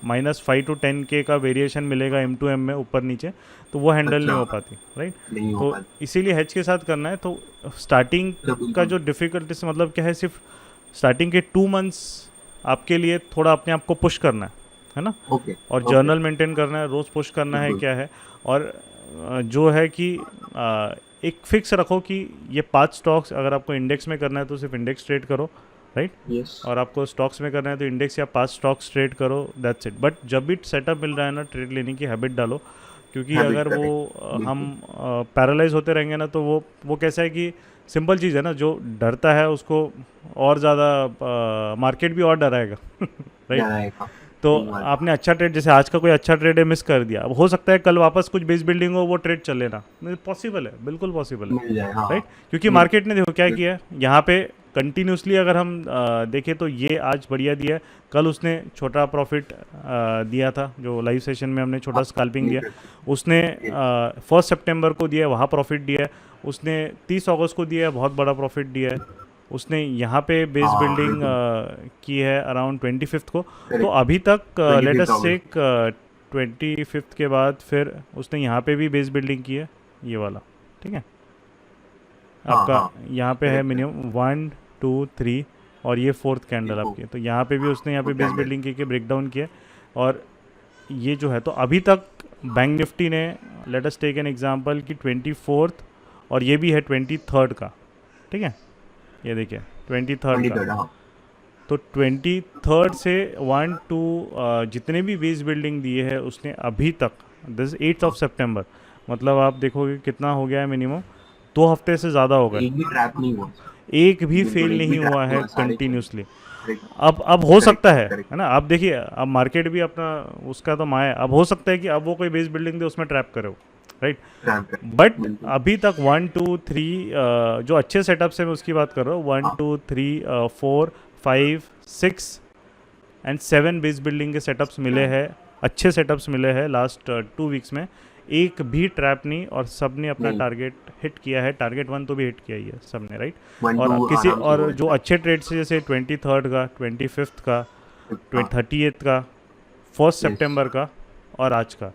-5 to 10K का वेरिएशन मिलेगा M2M में ऊपर नीचे, तो वो हैंडल नहीं हो पाती, राइट। नहीं हो तो पाती इसीलिए हेज के साथ करना है। तो स्टार्टिंग तो बिल्कुल। का जो डिफ़िकल्टी से मतलब क्या है, सिर्फ स्टार्टिंग के 2 मंथ्स आपके लिए थोड़ा अपने आप को पुश करना है ना, ओके और जर्नल मेंटेन करना है, रोज़ पुश करना है बिल्कुल। क्या है, और जो है कि एक फिक्स रखो कि ये 5 स्टॉक्स अगर आपको इंडेक्स में करना है तो सिर्फ इंडेक्स ट्रेड करो, राइट। यस और आपको स्टॉक्स में करना है तो इंडेक्स या 5 स्टॉक्स ट्रेड करो, दैट्स इट। बट जब भी सेटअप मिल रहा है ना, ट्रेड लेने की हैबिट डालो, क्योंकि Habit अगर वो correct, हम पैरालाइज होते रहेंगे ना, तो वो कैसा है कि सिंपल चीज़ है ना, जो डरता है उसको और ज़्यादा मार्केट भी और डराएगा राइट। जाना है का तो सही बात। आपने अच्छा ट्रेड, जैसे आज का कोई अच्छा ट्रेड है मिस कर दिया, अब हो सकता है कल वापस कुछ बेस बिल्डिंग हो, वो ट्रेड चले ना, पॉसिबल है, बिल्कुल पॉसिबल है, मिल जाए हाँ राइट। क्योंकि मार्केट ने देखो क्या किया है यहाँ पे कंटिन्यूसली, अगर हम देखें तो ये आज बढ़िया दिया है, कल उसने छोटा प्रॉफिट दिया था, जो लाइव सेशन में हमने छोटा स्कैल्पिंग दिया, उसने 1 सितंबर को दिया है, वहाँ प्रॉफिट दिया है, उसने 30 अगस्त को दिया है, बहुत बड़ा प्रॉफिट दिया है, उसने यहाँ पे बेस हाँ, बिल्डिंग की है अराउंड 25th को। तो अभी तक 25th लेट अस अगस्त। चेक 25th के बाद फिर उसने यहाँ पे भी बेस बिल्डिंग की है, ये वाला, ठीक है। हाँ, आपका हाँ, यहाँ पे है correct है। मिनिमम 1 2 3 और ये 4th कैंडल देखो, आपकी, तो यहाँ पे भी उसने यहाँ पे fourth बेस candle। बिल्डिंग की ब्रेक डाउन किया, और ये जो है, तो अभी तक बैंक निफ्टी ने, let us take an example कि 24th और ये भी है 23rd का, ठीक है, ये देखिए 23rd का, हाँ तो 23rd से 1 2 जितने भी बेस बिल्डिंग दिए है उसने अभी तक, दिस 8th of September, मतलब आप देखोगे कितना हो गया है, मिनिमम 2 हफ्ते से ज़्यादा हो गए, एक भी ट्रैप नहीं हुआ एक भी बिल्कुल, फेल एक भी नहीं trap हुआ नहीं है हुआ, सारे कंटिन्यूसली। correct, अब हो सकता है correct। है ना, आप देखिए, अब मार्केट भी अपना उसका तो माया है, अब हो सकता है कि अब वो कोई बेस बिल्डिंग दे उसमें ट्रैप करे, राइट। ट्रैप कर बट बिल्कुल। अभी तक 1 2 3 जो अच्छे सेटअप से मैं उसकी बात कर रहा हूँ, 1 2 3 4 5 6 एंड 7 बेस बिल्डिंग के सेटअप्स मिले हैं, अच्छे सेटअप्स मिले हैं लास्ट 2 वीक्स में, एक भी ट्रैप नहीं, और सब ने अपना नहीं। टारगेट हिट किया है, टारगेट 1 तो भी हिट किया ही है सब ने, राइट। 1 और 2 किसी आराम से और हो जो अच्छे ट्रेड से, जैसे 23rd का, 25th का, 30th का, 1 सितंबर का और आज का,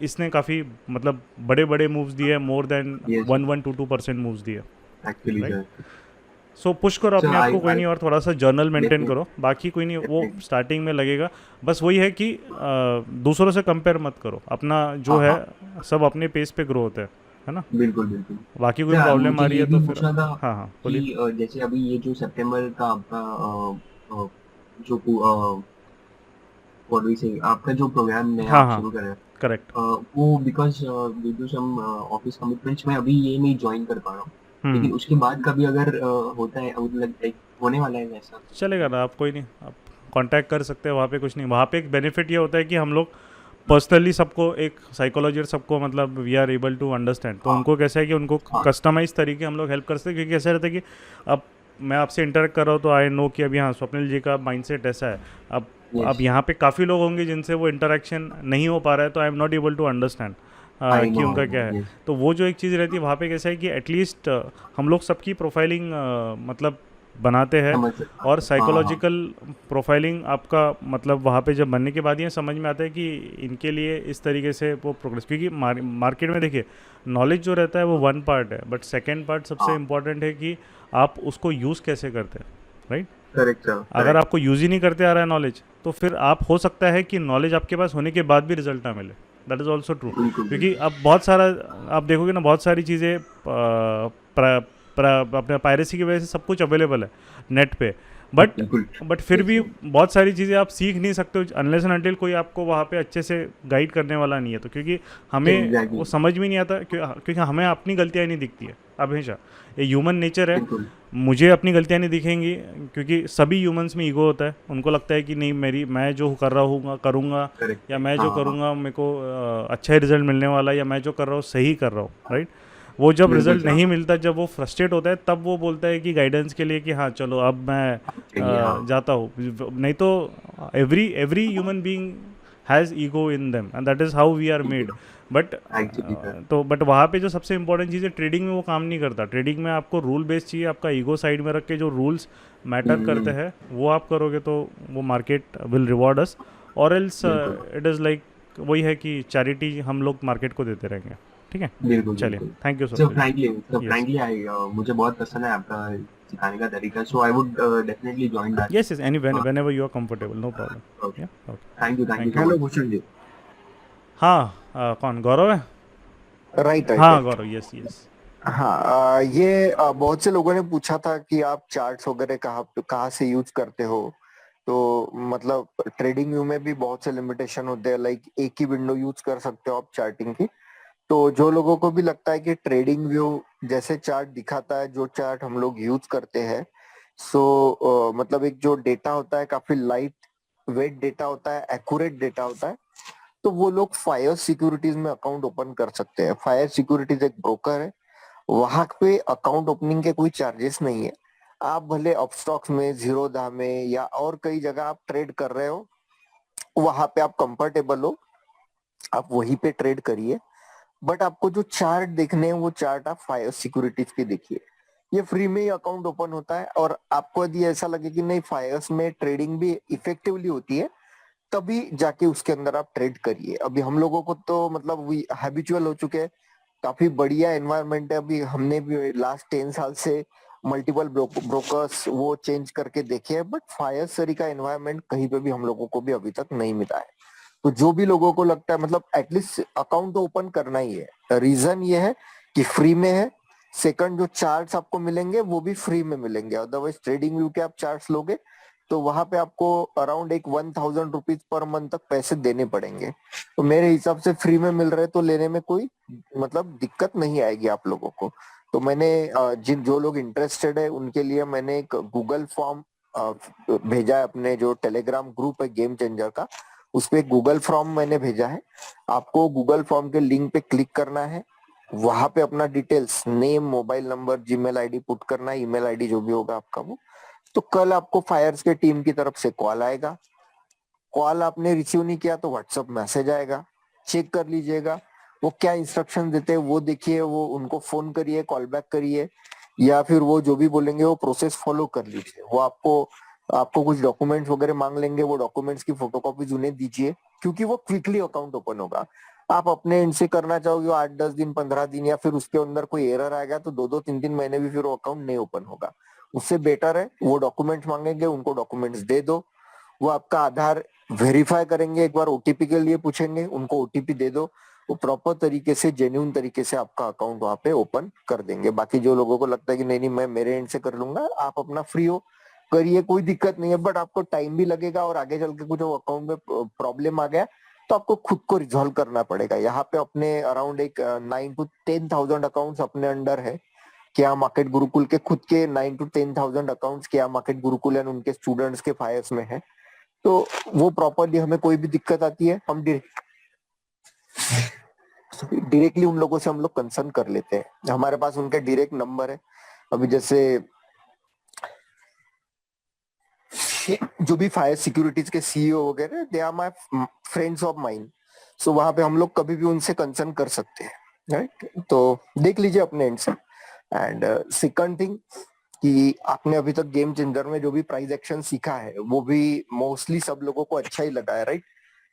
इसने काफ़ी मतलब बड़े बड़े मूव्स दिए, मोर देन Yes. 1-1 2% मूव्स दिए। Actually Right. Sir so push करो अपने So, आप को, I- कोई नहीं, और थोड़ा सा जर्नल मेंटेन Definitely. करो, बाकी कोई नहीं, वो Definitely. स्टार्टिंग में लगेगा, बस वही है कि दूसरों से कंपेयर मत करो, अपना जो हाँ, है सब अपने पेस पे ग्रो होता है ना। बिल्कुल बिल्कुल बाकी कोई सर, प्रॉब्लम आ मुझे रही ये है भी तो फिर, पूछना था हाँ हाँ बोलिए। कि जैसे अभी ये जो सितंबर का आपका जो what do we say, आपका जो प्रोग्राम नया हाँ, आप हाँ। शुरू कर रहे हैं करेक्ट। वो because due to some office commitments मैं अभी ये नहीं ज्वाइन कर पा रहा हूँ, लेकिन उसके बाद कभी अगर होता है मतलब like, होने वाला है वैसा चलेगा ना, आप कोई नहीं, आप कांटेक्ट कर सकते हैं वहाँ पे, कुछ नहीं, वहाँ पे एक बेनिफिट ये होता है कि हम लोग पर्सनली सबको एक साइकोलॉजी सबको मतलब we are able to understand, तो हाँ। उनको कैसा है कि उनको हाँ। कस्टमाइज तरीके हम लोग हेल्प कर सकते हैं, क्योंकि ऐसा रहता है कि अब मैं आपसे इंटरेक्ट कर रहा हूँ तो आई नो कि अब यहाँ स्वप्निल जी का माइंडसेट ऐसा है, अब यहाँ पे काफ़ी लोग होंगे जिनसे वो इंटरेक्शन नहीं हो पा रहा है, तो I am not able to understand I कि know, उनका I know, क्या है। yes. तो वो जो एक चीज़ रहती है वहाँ पे कैसा है कि एटलीस्ट हम लोग सबकी प्रोफाइलिंग मतलब बनाते हैं, समझ सकता हूँ। और हाँ, साइकोलॉजिकल प्रोफाइलिंग आपका मतलब वहाँ पे जब बनने के बाद ये समझ में आता है कि इनके लिए इस तरीके से वो प्रोग्रेस, क्योंकि मार्केट में देखिए नॉलेज जो रहता है वो वन पार्ट है, बट सेकेंड पार्ट सबसे हाँ। इम्पॉर्टेंट है कि आप उसको यूज़ कैसे करते हैं, राइट। करेक्ट सर अगर आपको यूज़ ही नहीं करते आ रहा है नॉलेज, तो फिर आप हो सकता है कि नॉलेज आपके पास होने के बाद भी रिजल्ट ना मिले, दैट इज़ ऑल्सो ट्रू। बिल्कुल क्योंकि अब बहुत सारा आप देखोगे ना, बहुत सारी चीज़ें अपने पायरेसी की वजह से सब कुछ अवेलेबल है नेट पे, बट बिल्कुल फिर भी बहुत सारी चीज़ें आप सीख नहीं सकते हो अनलेस एंड अनटिल कोई आपको वहाँ पे अच्छे से गाइड करने वाला नहीं है। तो क्योंकि हमें एग्जैक्टली वो समझ में नहीं आता क्योंकि हमें अपनी गलतियाँ नहीं दिखती है हमेशा, ये ह्यूमन नेचर है। बिल्कुल मुझे अपनी गलतियाँ नहीं दिखेंगी क्योंकि सभी ह्यूमंस में ईगो होता है, उनको लगता है कि नहीं मैं जो कर रहा हूँ करूँगा, करेक्ट या मैं हाँ जो हाँ करूँगा मेरे को अच्छा रिजल्ट मिलने वाला है, या मैं जो कर रहा हूँ सही कर रहा हूँ, राइट। वो जब बिल्कुल रिजल्ट सर नहीं मिलता, जब वो फ्रस्ट्रेट होता है, तब वो बोलता है कि गाइडेंस के लिए कि हाँ चलो अब मैं चाहिए हाँ जाता हूँ। नहीं तो every every human being has ego in them and that is how we are made. But actually sir but वहाँ पे जो सबसे इंपॉर्टेंट चीज़ है, ट्रेडिंग में वो काम नहीं करता। ट्रेडिंग में आपको रूल बेस चाहिए, आपका ईगो साइड में रख के जो रूल्स मैटर करते हैं वो आप करोगे तो वो मार्केट विल रिवॉर्ड अस, और एल्स बिल्कुल इट इज़ लाइक वही है कि चैरिटी हम लोग मार्केट को देते रहेंगे। ठीक है, बिल्कुल चलिए, बिल्कुल thank you so sir. Yes frankly I मुझे बहुत पसंद है आपका सिखाने का तरीका, so I would definitely join that. Yes yes, any whenever you are comfortable, no problem. Okay या okay, thank you thank so you. Hello much. Bhushan ji. हाँ कौन, गौरव है? राइट राइट हाँ राइट। Gaurav, yes yes. हाँ ये बहुत से लोगों ने पूछा था कि आप चार्ट्स वगैरह कहाँ कहाँ से यूज करते हो। तो मतलब ट्रेडिंग व्यू में भी बहुत से लिमिटेशन होते हैं, लाइक एक ही विंडो यूज कर सकते हो आप चार्टिंग की। तो जो लोगों को भी लगता है कि ट्रेडिंग व्यू जैसे चार्ट दिखाता है, जो चार्ट हम लोग यूज करते हैं, सो मतलब एक जो डेटा होता है काफी लाइट वेट डेटा होता है, एक्यूरेट डेटा होता है। तो वो लोग फायर सिक्योरिटीज में अकाउंट ओपन कर सकते हैं। फायर सिक्योरिटीज एक ब्रोकर है, वहां पे अकाउंट ओपनिंग के कोई चार्जेस नहीं है। आप भले अपस्टॉक्स में, जीरोधा में या और कई जगह आप ट्रेड कर रहे हो, वहां पे आप कंफर्टेबल हो, आप वहीं पे ट्रेड करिए। बट आपको जो चार्ट देखने हैं वो चार्ट आप फायर सिक्योरिटीज के देखिए। ये फ्री में ही अकाउंट ओपन होता है, और आपको यदि ऐसा लगे कि नहीं फायर्स में ट्रेडिंग भी इफेक्टिवली होती है, तभी जाके उसके अंदर आप ट्रेड करिए। अभी हम लोगों को तो मतलब हैबिचुअल हो चुके हैं, काफी बढ़िया एनवायरनमेंट है। अभी हमने भी लास्ट 10 साल से मल्टीपल ब्रोकर्स वो चेंज करके देखे हैं, बट फायर सरी का एनवायरनमेंट कहीं पे भी हम लोगों को भी अभी तक नहीं मिला है। तो जो भी लोगों को लगता है मतलब एटलीस्ट अकाउंट तो ओपन करना ही है। रीजन ये है कि फ्री में है। सेकंड, जो चार्ट्स आपको मिलेंगे वो भी फ्री में मिलेंगे। अदरवाइज ट्रेडिंग व्यू के आप चार्ट्स लोगे तो वहां पे आपको अराउंड एक 1000 रुपीज पर मंथ तक पैसे देने पड़ेंगे। तो मेरे हिसाब से फ्री में मिल रहे तो लेने में कोई मतलब दिक्कत नहीं आएगी आप लोगों को। तो मैंने जिन जो लोग इंटरेस्टेड है उनके लिए मैंने एक गूगल फॉर्म भेजा है, अपने जो टेलीग्राम ग्रुप है गेम चेंजर का, उस पे गूगल फॉर्म मैंने भेजा है। आपको गूगल फॉर्म के लिंक पे क्लिक करना है, वहां पे अपना details, name, mobile number, Gmail ID put करना है, ईमेल आईडी जो भी होगा आपका वो। तो कल आपको फायर्स के टीम की तरफ से कॉल आएगा। कॉल आपने रिसीव नहीं किया तो व्हाट्सएप मैसेज आएगा, चेक कर लीजिएगा। वो क्या इंस्ट्रक्शन देते हैं वो देखिए, वो उनको फोन करिए, कॉल बैक करिए, या फिर वो जो भी बोलेंगे वो प्रोसेस फॉलो कर लीजिए। वो आपको आपको कुछ डॉक्यूमेंट्स वगैरह मांग लेंगे, वो डॉक्यूमेंट्स की फोटोकॉपीज उन्हें दीजिए, क्योंकि वो क्विकली अकाउंट ओपन होगा। आप अपने एंड से करना चाहोगे 8-10 दिन, 15 दिन, या फिर उसके अंदर कोई एरर आएगा तो 2-2, 3-3 महीने भी फिर वो अकाउंट नहीं ओपन होगा। उससे बेटर है वो डॉक्यूमेंट्स मांगेंगे, उनको डॉक्यूमेंट्स दे दो। वो आपका आधार वेरीफाई करेंगे, एक बार ओटीपी के लिए पूछेंगे, उनको ओटीपी दे दो। वो प्रॉपर तरीके से, जेन्युइन तरीके से आपका अकाउंट वहां पे ओपन कर देंगे। बाकी जो लोगों को लगता है कि नहीं नहीं मैं मेरे एंड से कर लूंगा, आप अपना फ्री हो करिए, कोई दिक्कत नहीं है। बट आपको टाइम भी लगेगा, और आगे चल के कुछ अकाउंट में प्रॉब्लम आ गया तो आपको खुद को रिजॉल्व करना पड़ेगा। यहाँ पे अपने अराउंड एक 9 to 10,000 अकाउंट्स अपने अंडर है। क्या मार्केट गुरुकुल के खुद के 9 to 10,000 अकाउंट्स क्या मार्केट गुरुकुल एंड उनके स्टूडेंट्स के फायर्स में है। तो वो प्रॉपरली हमें कोई भी दिक्कत आती है, हम डायरेक्टली उन लोगों से हम लोग कंसर्न कर लेते हैं। हमारे पास उनके डायरेक्ट नंबर है। अभी जैसे जो भी फायर सिक्योरिटीज के सीईओ वगैरह, they are my friends of mind. So वहां पे हम लोग कभी भी उनसे कंसर्न कर सकते हैं, राइट। तो देख लीजिए अपने एंड से। एंड सेकंड थिंग कि आपने अभी तक गेम चेंजर में जो भी प्राइस एक्शन सीखा है वो भी मोस्टली सब लोगों को अच्छा ही लगा है, राइट।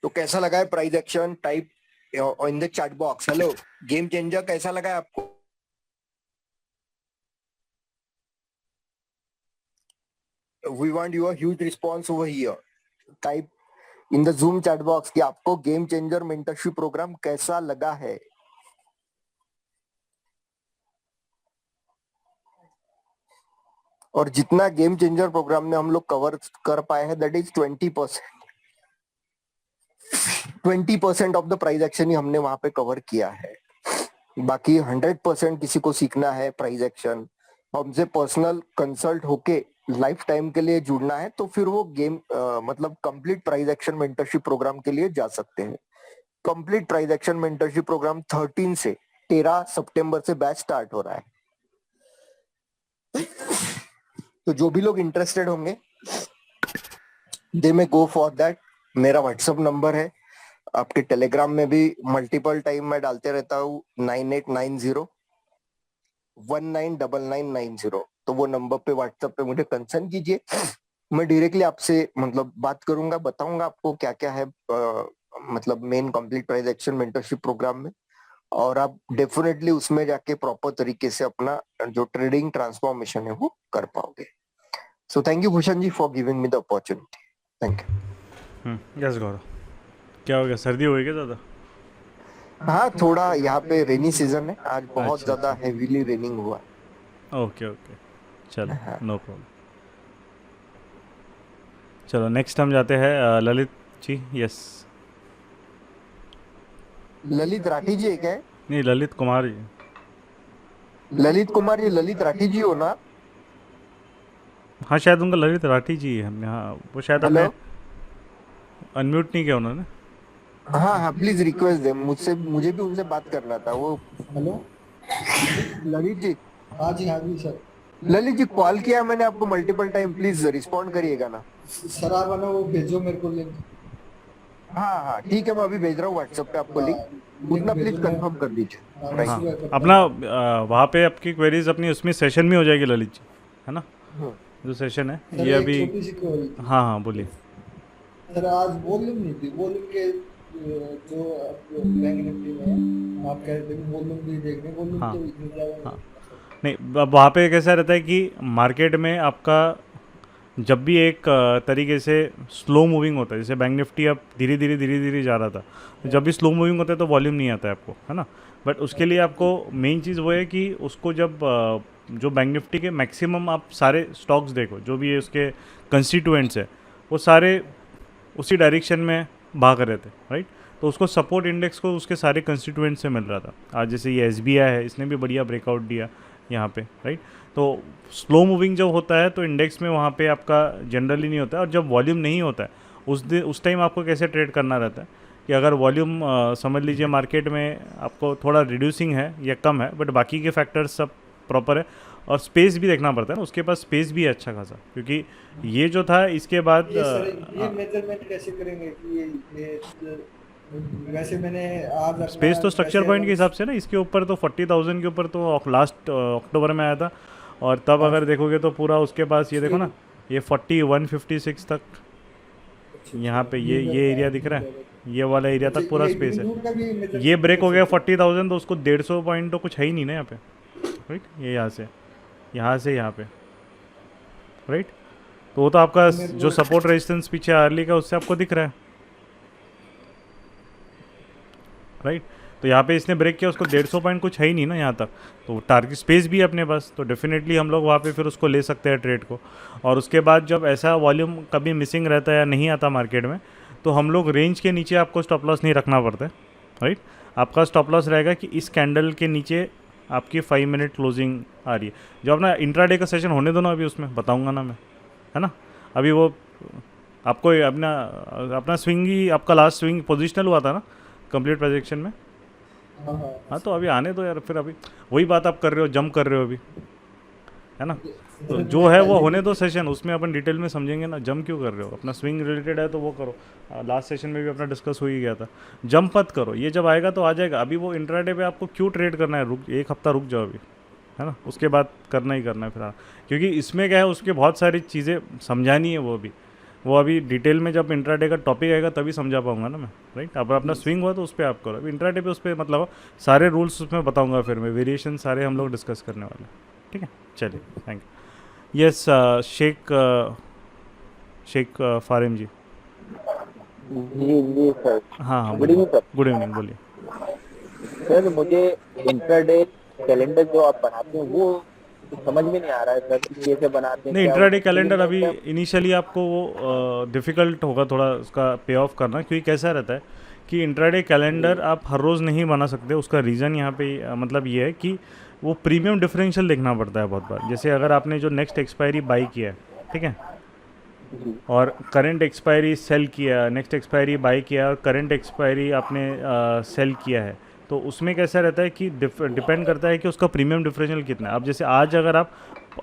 तो कैसा लगा है price action? Type in the chat box, hello game changer कैसा लगा है आपको? We want your huge response over here. Type in the Zoom chat box कि आपको गेम चेंजर मेंटरशिप प्रोग्राम कैसा लगा है। और जितना गेम चेंजर प्रोग्राम में हम लोग कवर कर पाए हैं that is 20% of the price action ही हमने वहां पे कवर किया है। बाकी 100% किसी को सीखना है प्राइस एक्शन, हमसे पर्सनल कंसल्ट होके लाइफ टाइम के लिए जुड़ना है तो फिर वो गेम मतलब complete price action mentorship program के लिए जा सकते हैं। Complete price action mentorship program 13 से 13 सितंबर से बैच स्टार्ट हो रहा है। तो जो भी लोग इंटरेस्टेड होंगे दे में गो फॉर दैट। मेरा व्हाट्सएप नंबर है, आपके टेलीग्राम में भी मल्टीपल टाइम मैं डालते रहता हूँ 9890199990। तो वो नंबर पे व्हाट्सएप पे मुझे कंसर्न कीजिए, मैं डायरेक्टली आपसे मतलब बात करूंगा, बताऊंगा आपको क्या क्या है मतलब main complete price action mentorship program में, और आप डेफिनेटली उसमें जाके प्रॉपर तरीके से अपना जो ट्रेडिंग ट्रांसफॉर्मेशन है वो कर पाओगे। So thank you Bhushan ji for giving me the opportunity. Thank you. Yes Gaurav, क्या हो गया, सर्दी हो गई क्या ज़्यादा? हाँ थोड़ा यहाँ पे रेनी सीजन है, आज बहुत अच्छा, ज्यादा हेवीली रेनिंग हुआ। ओके ओके, चलो हाँ। No problem. चलो नेक्स्ट हम जाते हैं ललित जी। यस, ललित राठी जी है क्या? नहीं ललित कुमार जी। ललित कुमार जी, ललित राठी जी हो ना? हाँ शायद उनका ललित राठी जी है, हमने हाँ वो शायद हेलो। अपने अनम्यूट नहीं किया उन्होंने। हाँ हाँ प्लीज रिक्वेस्ट दे, मुझसे मुझे भी उनसे बात करना था। वो हेलो। ललित जी, हाँ जी सर। ललित जी कॉल किया मैंने आपको मल्टीपल टाइम, प्लीज रिस्पॉन्ड करिएगा ना। सर आप है ना वो भेजो मेरे को लिंक। हाँ हाँ ठीक है, मैं अभी भेज रहा हूँ व्हाट्सएप पे आपको लिंक, उतना प्लीज कंफर्म कर दीजिए। हाँ, राइट। हाँ सुबह करता अपना वहाँ पे आपकी क्वेरीज अपनी उसमें सेशन में हो जाएगी ललित जी, है ना? जो सेशन है सर ये एक अभी। छोटी सी क्वेरी थी। हाँ हाँ बोलिए। सर आज वॉल्यूम नहीं थी, वॉल्यूम के जो बैंक निफ्टी में आप कह रहे थे वॉल्यूम भी देखने, वॉल्यूम हाँ तो इतनी ज्यादा हाँ नहीं, अब वहाँ पे कैसा रहता है कि मार्केट में आपका जब भी एक तरीके से स्लो मूविंग होता है, जैसे बैंक निफ्टी अब धीरे धीरे जा रहा था, तो जब भी स्लो मूविंग होता है तो वॉल्यूम नहीं आता है आपको, है ना? बट उसके लिए आपको मेन चीज़ वो है कि उसको जब जो बैंक निफ्टी के मैक्सिमम आप सारे स्टॉक्स देखो, जो भी है उसके कंस्टिट्यूएंट्स है, वो सारे उसी डायरेक्शन में भाग रहे थे, राइट? तो उसको सपोर्ट इंडेक्स को उसके सारे कंस्टिट्यूएंट से मिल रहा था। आज जैसे ये SBI है, इसने भी बढ़िया ब्रेकआउट दिया यहाँ पे, राइट? तो स्लो मूविंग जब होता है तो इंडेक्स में वहाँ पे आपका जनरली नहीं होता है, और जब वॉल्यूम नहीं होता है उस टाइम आपको कैसे ट्रेड करना रहता है कि अगर वॉल्यूम समझ लीजिए मार्केट में आपको थोड़ा रिड्यूसिंग है या कम है, बट बाकी के फैक्टर्स सब प्रॉपर है, और स्पेस भी देखना पड़ता है ना, उसके पास स्पेस भी है अच्छा खासा, क्योंकि ये जो था इसके बाद ये सर ये मेजरमेंट कैसे करेंगे कि वैसे मैंने आज अपना स्पेस तो स्ट्रक्चर कैसे पॉइंट के हिसाब से ना, इसके ऊपर तो 40,000 के ऊपर तो लास्ट अक्टूबर में आया था, और तब अगर देखोगे तो पूरा उसके पास ये देखो ना, ये 4156 तक यहाँ पे ये एरिया दिख रहा है, ये वाला एरिया तक पूरा स्पेस है। ये ब्रेक हो गया 40,000 तो उसको 150 पॉइंट तो कुछ है ही नहीं ना यहाँ पे, राइट? ये यहाँ से यहाँ पे, राइट? तो वो तो आपका जो सपोर्ट रेजिस्टेंस पीछे अर्ली का उससे आपको दिख रहा है, राइट? तो यहाँ पे इसने ब्रेक किया, उसको 150 पॉइंट कुछ है ही नहीं ना यहाँ तक, तो टारगेट स्पेस भी है अपने पास, तो डेफिनेटली हम लोग वहाँ पे फिर उसको ले सकते हैं ट्रेड को। और उसके बाद जब ऐसा वॉल्यूम कभी मिसिंग रहता है या नहीं आता मार्केट में, तो हम लोग रेंज के नीचे आपको स्टॉप लॉस नहीं रखना पड़ता है, राइट? आपका स्टॉप लॉस रहेगा कि इस कैंडल के नीचे आपकी 5 मिनट क्लोजिंग आ रही है। जो अपना इंट्राडे का सेशन होने दो ना, अभी उसमें बताऊँगा ना मैं, है ना? अभी वो आपको अपना स्विंग ही, आपका लास्ट स्विंग पोजिशनल हुआ था ना कंप्लीट प्रोजेक्शन में। हाँ तो अभी आने दो यार, फिर अभी वही बात आप कर रहे हो, जंप कर रहे हो अभी, है ना? तो जो है वो होने दो सेशन, उसमें अपन डिटेल में समझेंगे ना। जंप क्यों कर रहे हो? अपना स्विंग रिलेटेड है तो वो करो। लास्ट सेशन में भी अपना डिस्कस हो ही गया था, जंप मत करो, ये जब आएगा तो आ जाएगा। अभी वो इंट्राडे पे आपको क्यों ट्रेड करना है? एक हफ्ता रुक जाओ अभी, है ना? उसके बाद करना ही करना है फिर, क्योंकि इसमें क्या है, उसके बहुत सारी चीज़ें समझानी है। वो अभी डिटेल में जब इंट्राडे का टॉपिक आएगा तभी समझा पाऊंगा ना मैं, राइट? अब अपना स्विंग हुआ तो उस पर आप करो, अभी इंट्राडे पे उस पर मतलब सारे रूल्स उसमें बताऊंगा, फिर मैं वेरिएशन सारे हम लोग डिस्कस करने वाले हैं, ठीक है? चलिए, thank you. Yes Sheikh Farim ji. जी सर। हाँ good evening sir. Good evening, बोलिए। सर मुझे इंट्राडे कैलेंडर जो आप बनाते हैं वो कुछ समझ में नहीं आ रहा है सर कि कैसे बनाते हैं नहीं, क्या इंट्राडे होता है, कैलेंडर लेकिन अभी मैं इनिशियली आपको वो डिफ़िकल्ट होगा थोड़ा उसका पे ऑफ करना, क्योंकि कैसा रहता है कि इंट्राडे कैलेंडर आप हर रोज़ नहीं बना सकते। उसका रीज़न यहाँ पे मतलब ये है कि वो प्रीमियम डिफरेंशियल देखना पड़ता है बहुत बार। जैसे अगर आपने जो नेक्स्ट एक्सपायरी बाई किया है, ठीक है, जी और करंट एक्सपायरी सेल किया, नेक्स्ट एक्सपायरी बाई किया और करंट एक्सपायरी आपने सेल किया है, तो उसमें कैसा रहता है कि डिपेंड करता है कि उसका प्रीमियम डिफरेंशियल कितना है। अब जैसे आज अगर आप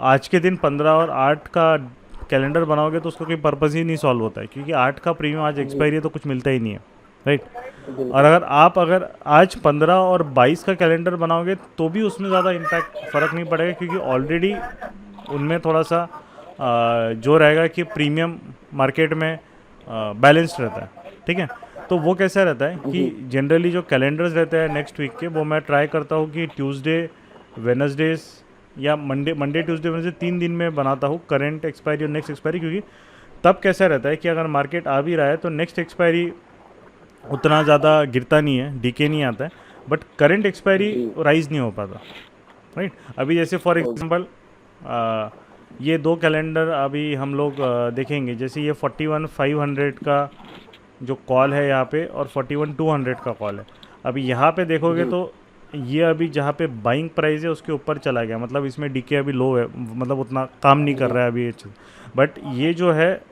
आज के दिन 15 और 8 का कैलेंडर बनाओगे तो उसका कोई पर्पज़ ही नहीं सॉल्व होता है, क्योंकि 8 का प्रीमियम आज जी एक्सपायरी है तो कुछ मिलता ही नहीं है, राइट। और बिल्कुल अगर आज 15 और 22 का कैलेंडर बनाओगे तो भी उसमें ज़्यादा इम्पैक्ट फ़र्क नहीं पड़ेगा, क्योंकि ऑलरेडी उनमें थोड़ा सा जो रहेगा कि प्रीमियम मार्केट में बैलेंस्ड रहता है, ठीक है। तो वो कैसा रहता है कि जी जनरली जो कैलेंडर्स रहते हैं नेक्स्ट वीक के, वो मैं ट्राई करता हूँ कि ट्यूसडे, वेनसडेज या मंडे ट्यूसडे वेनसडे 3 दिन में बनाता हूँ, करंट एक्सपायरी और नेक्स्ट एक्सपायरी। क्योंकि तब कैसा रहता है कि अगर मार्केट आ भी रहा है तो नेक्स्ट एक्सपायरी उतना ज़्यादा गिरता नहीं है, डीके नहीं आता है, बट करंट एक्सपायरी जी राइज नहीं हो पाता, राइट। अभी जैसे फॉर एग्जांपल ये दो कैलेंडर अभी हम लोग देखेंगे, जैसे ये 41,500 का जो कॉल है यहाँ पे और 41,200 का कॉल है। अभी यहाँ पे देखोगे जी तो ये अभी जहाँ पे बाइंग प्राइस है उसके ऊपर चला गया, मतलब इसमें डीके अभी लो है, मतलब उतना काम नहीं कर जी रहा है अभी ये चीज़। बट ये जो है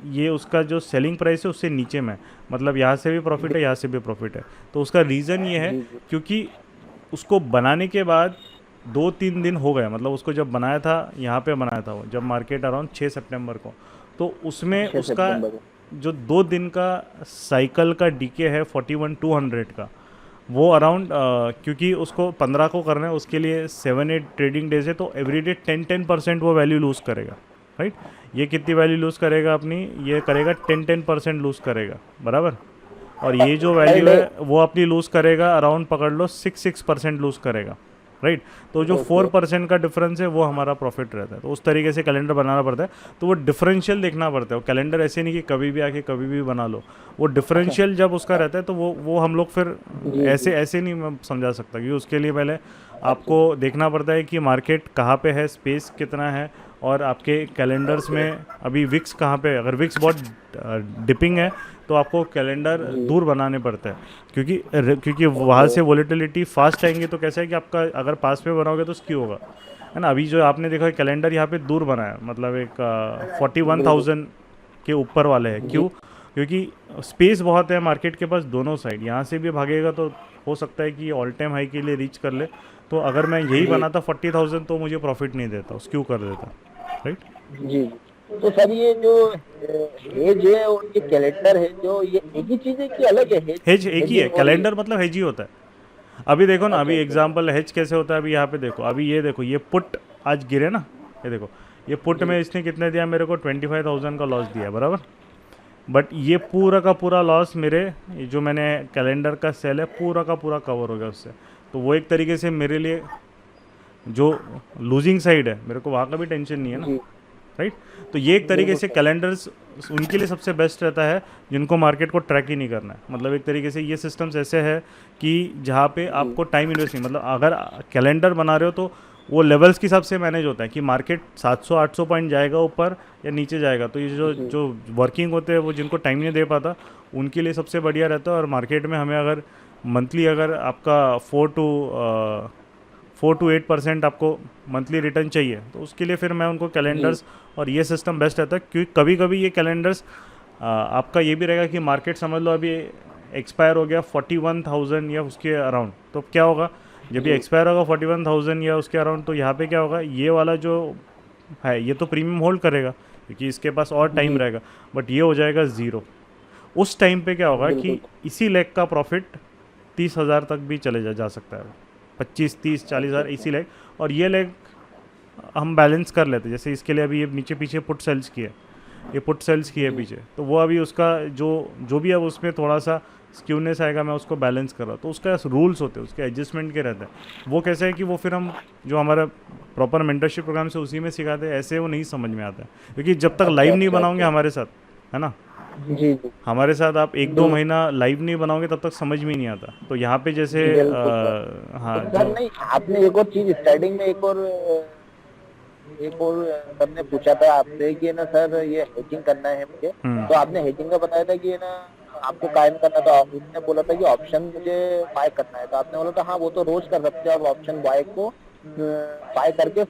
ये उसका जो सेलिंग प्राइस है उससे नीचे में है, मतलब यहाँ से भी प्रॉफिट है, यहाँ से भी प्रॉफिट है। तो उसका रीज़न ये है जी जी क्योंकि उसको बनाने के बाद 2-3 दिन हो गए, मतलब उसको जब बनाया था, यहाँ पे बनाया था वो जब मार्केट अराउंड 6 सितंबर को, तो उसमें 6 उसका सितंबर को जो 2 दिन का साइकिल का डीके है 41,200 का, वो अराउंड क्योंकि उसको 15 को करना है, उसके लिए 7-8 ट्रेडिंग डेज है, तो एवरीडे 10% वो वैल्यू लूज़ करेगा, राइट। ये कितनी वैल्यू लूज़ करेगा अपनी, ये करेगा 10% लूज़ करेगा, बराबर। और ये जो पर वैल्यू डे है वो अपनी लूज़ करेगा अराउंड पकड़ लो 6% लूज़ करेगा, राइट। तो जो ओके 4% का डिफरेंस है वो हमारा प्रॉफिट रहता है। तो उस तरीके से कैलेंडर बनाना पड़ता है, तो वो डिफरेंशियल देखना पड़ता है। वो कैलेंडर ऐसे नहीं कि कभी भी आके कभी भी बना लो, वो अच्छा डिफरेंशियल जब उसका रहता है तो वो हम लोग फिर जी ऐसे जी ऐसे नहीं मैं समझा सकता, क्योंकि उसके लिए पहले अच्छा आपको देखना पड़ता है कि मार्केट कहाँ पे है, स्पेस कितना है, और आपके कैलेंडर्स में अभी विक्स कहाँ पे है। अगर विक्स बहुत डिपिंग है तो आपको कैलेंडर जी दूर बनाने पड़ता है, क्योंकि वहाँ ओके से वोलेटिलिटी फास्ट आएंगे, तो कैसा है कि आपका अगर पास में बनाओगे तो स्क्यू होगा, है ना। अभी जो आपने देखा कैलेंडर यहाँ पे दूर बनाया, मतलब एक बिल्कुल 41,000 के ऊपर वाले हैं, जी क्यों? क्योंकि स्पेस बहुत है मार्केट के पास दोनों साइड, यहाँ से भी भागेगा तो हो सकता है कि ऑल टाइम हाई के लिए रीच कर ले। तो अगर मैं यही जी बनाता 40,000 तो मुझे प्रॉफिट नहीं देता, स्क्यू कर देता, राइट। जी तो सर ये जो हेज है और ये कैलेंडर है जो ये एक ही चीज है कि अलग है हेज हेज एक ही है, हेजिंग और ये कैलेंडर मतलब हेज ही होता है। अभी देखो ना, अच्छा अभी अच्छा एग्जांपल हेज कैसे होता है, अभी यहाँ पे देखो, अभी ये देखो, ये पुट आज गिरे ना, ये देखो, ये पुट जी में इसने कितने दिया मेरे को, 25,000 का लॉस दिया, बराबर। बट ये पूरा का पूरा लॉस मेरे ये जो मैंने कैलेंडर का सेल है पूरा का पूरा कवर हो गया उससे। तो वो एक तरीके से मेरे लिए जो लूजिंग साइड है, मेरे को वहाँ का भी टेंशन नहीं है ना, जी राइट। तो ये एक तरीके बिल्कुल से सर कैलेंडर्स उनके लिए सबसे बेस्ट रहता है जिनको मार्केट को ट्रैक ही नहीं करना है। मतलब एक तरीके से ये सिस्टम्स ऐसे है कि जहाँ पे जी आपको टाइम इन्वेस्ट नहीं, मतलब अगर कैलेंडर बना रहे हो तो वो लेवल्स के हिसाब से मैनेज होता है कि मार्केट 700-800 पॉइंट जाएगा ऊपर या नीचे जाएगा। तो ये जो जी जो वर्किंग होते हैं वो जिनको टाइम नहीं दे पाता उनके लिए सबसे बढ़िया रहता है। और मार्केट में हमें अगर मंथली अगर आपका 4 to 8% आपको मंथली रिटर्न चाहिए तो उसके लिए फिर मैं उनको जी कैलेंडर्स और ये सिस्टम बेस्ट रहता है। क्योंकि कभी कभी ये कैलेंडर्स आपका ये भी रहेगा कि मार्केट समझ लो अभी एक्सपायर हो गया 41,000 या उसके अराउंड, तो क्या होगा जब ये जी एक्सपायर होगा 41,000 या उसके अराउंड, तो यहाँ पे क्या होगा, ये वाला जो है ये तो प्रीमियम होल्ड करेगा क्योंकि इसके पास और टाइम जी रहेगा, बट ये हो जाएगा ज़ीरो। उस टाइम पे क्या होगा बिल्कुल कि इसी लेग का प्रॉफिट 30,000 तक भी चले जा सकता है, 25-30-40,000 अच्छा इसी लेग। और ये लेग हम बैलेंस कर लेते हैं, जैसे इसके लिए अभी ये नीचे पीछे पुट सेल्स किए, ये पुट सेल्स किए जी पीछे, तो वो अभी उसका जो जो भी अब उसमें थोड़ा सा स्क्यूनेस आएगा मैं उसको बैलेंस कर रहा हूँ। तो उसका रूल्स होते हैं, उसके एडजस्टमेंट के रहते हैं। वो कैसे है कि वो फिर हम जो हमारा प्रॉपर मेंटरशिप प्रोग्राम से उसी में सिखाते हैं, ऐसे वो नहीं समझ में आता है क्योंकि जब तक अच्छा लाइव नहीं अच्छा बनाओगे अच्छा हमारे साथ, है ना, जी जी हमारे साथ आप 1-2 बिल्कुल महीना लाइव नहीं बनाओगे तब तक समझ में ही नहीं आता। तो यहाँ पे जैसे बिल्कुल सर हाँ सर जो नहीं आपने एक और चीज स्टार्टिंग में एक और एक और सर ने पूछा था आपसे कि ना सर ये हेजिंग करना है मुझे, तो आपने हेजिंग का बताया था कि ना आपको कायम करना था, उसने बोला था कि ऑप्शन मुझे बाय करना है, तो आपने बोला था हाँ वो तो रोज कर सकते हैं, और ऑप्शन बाय को बाय करके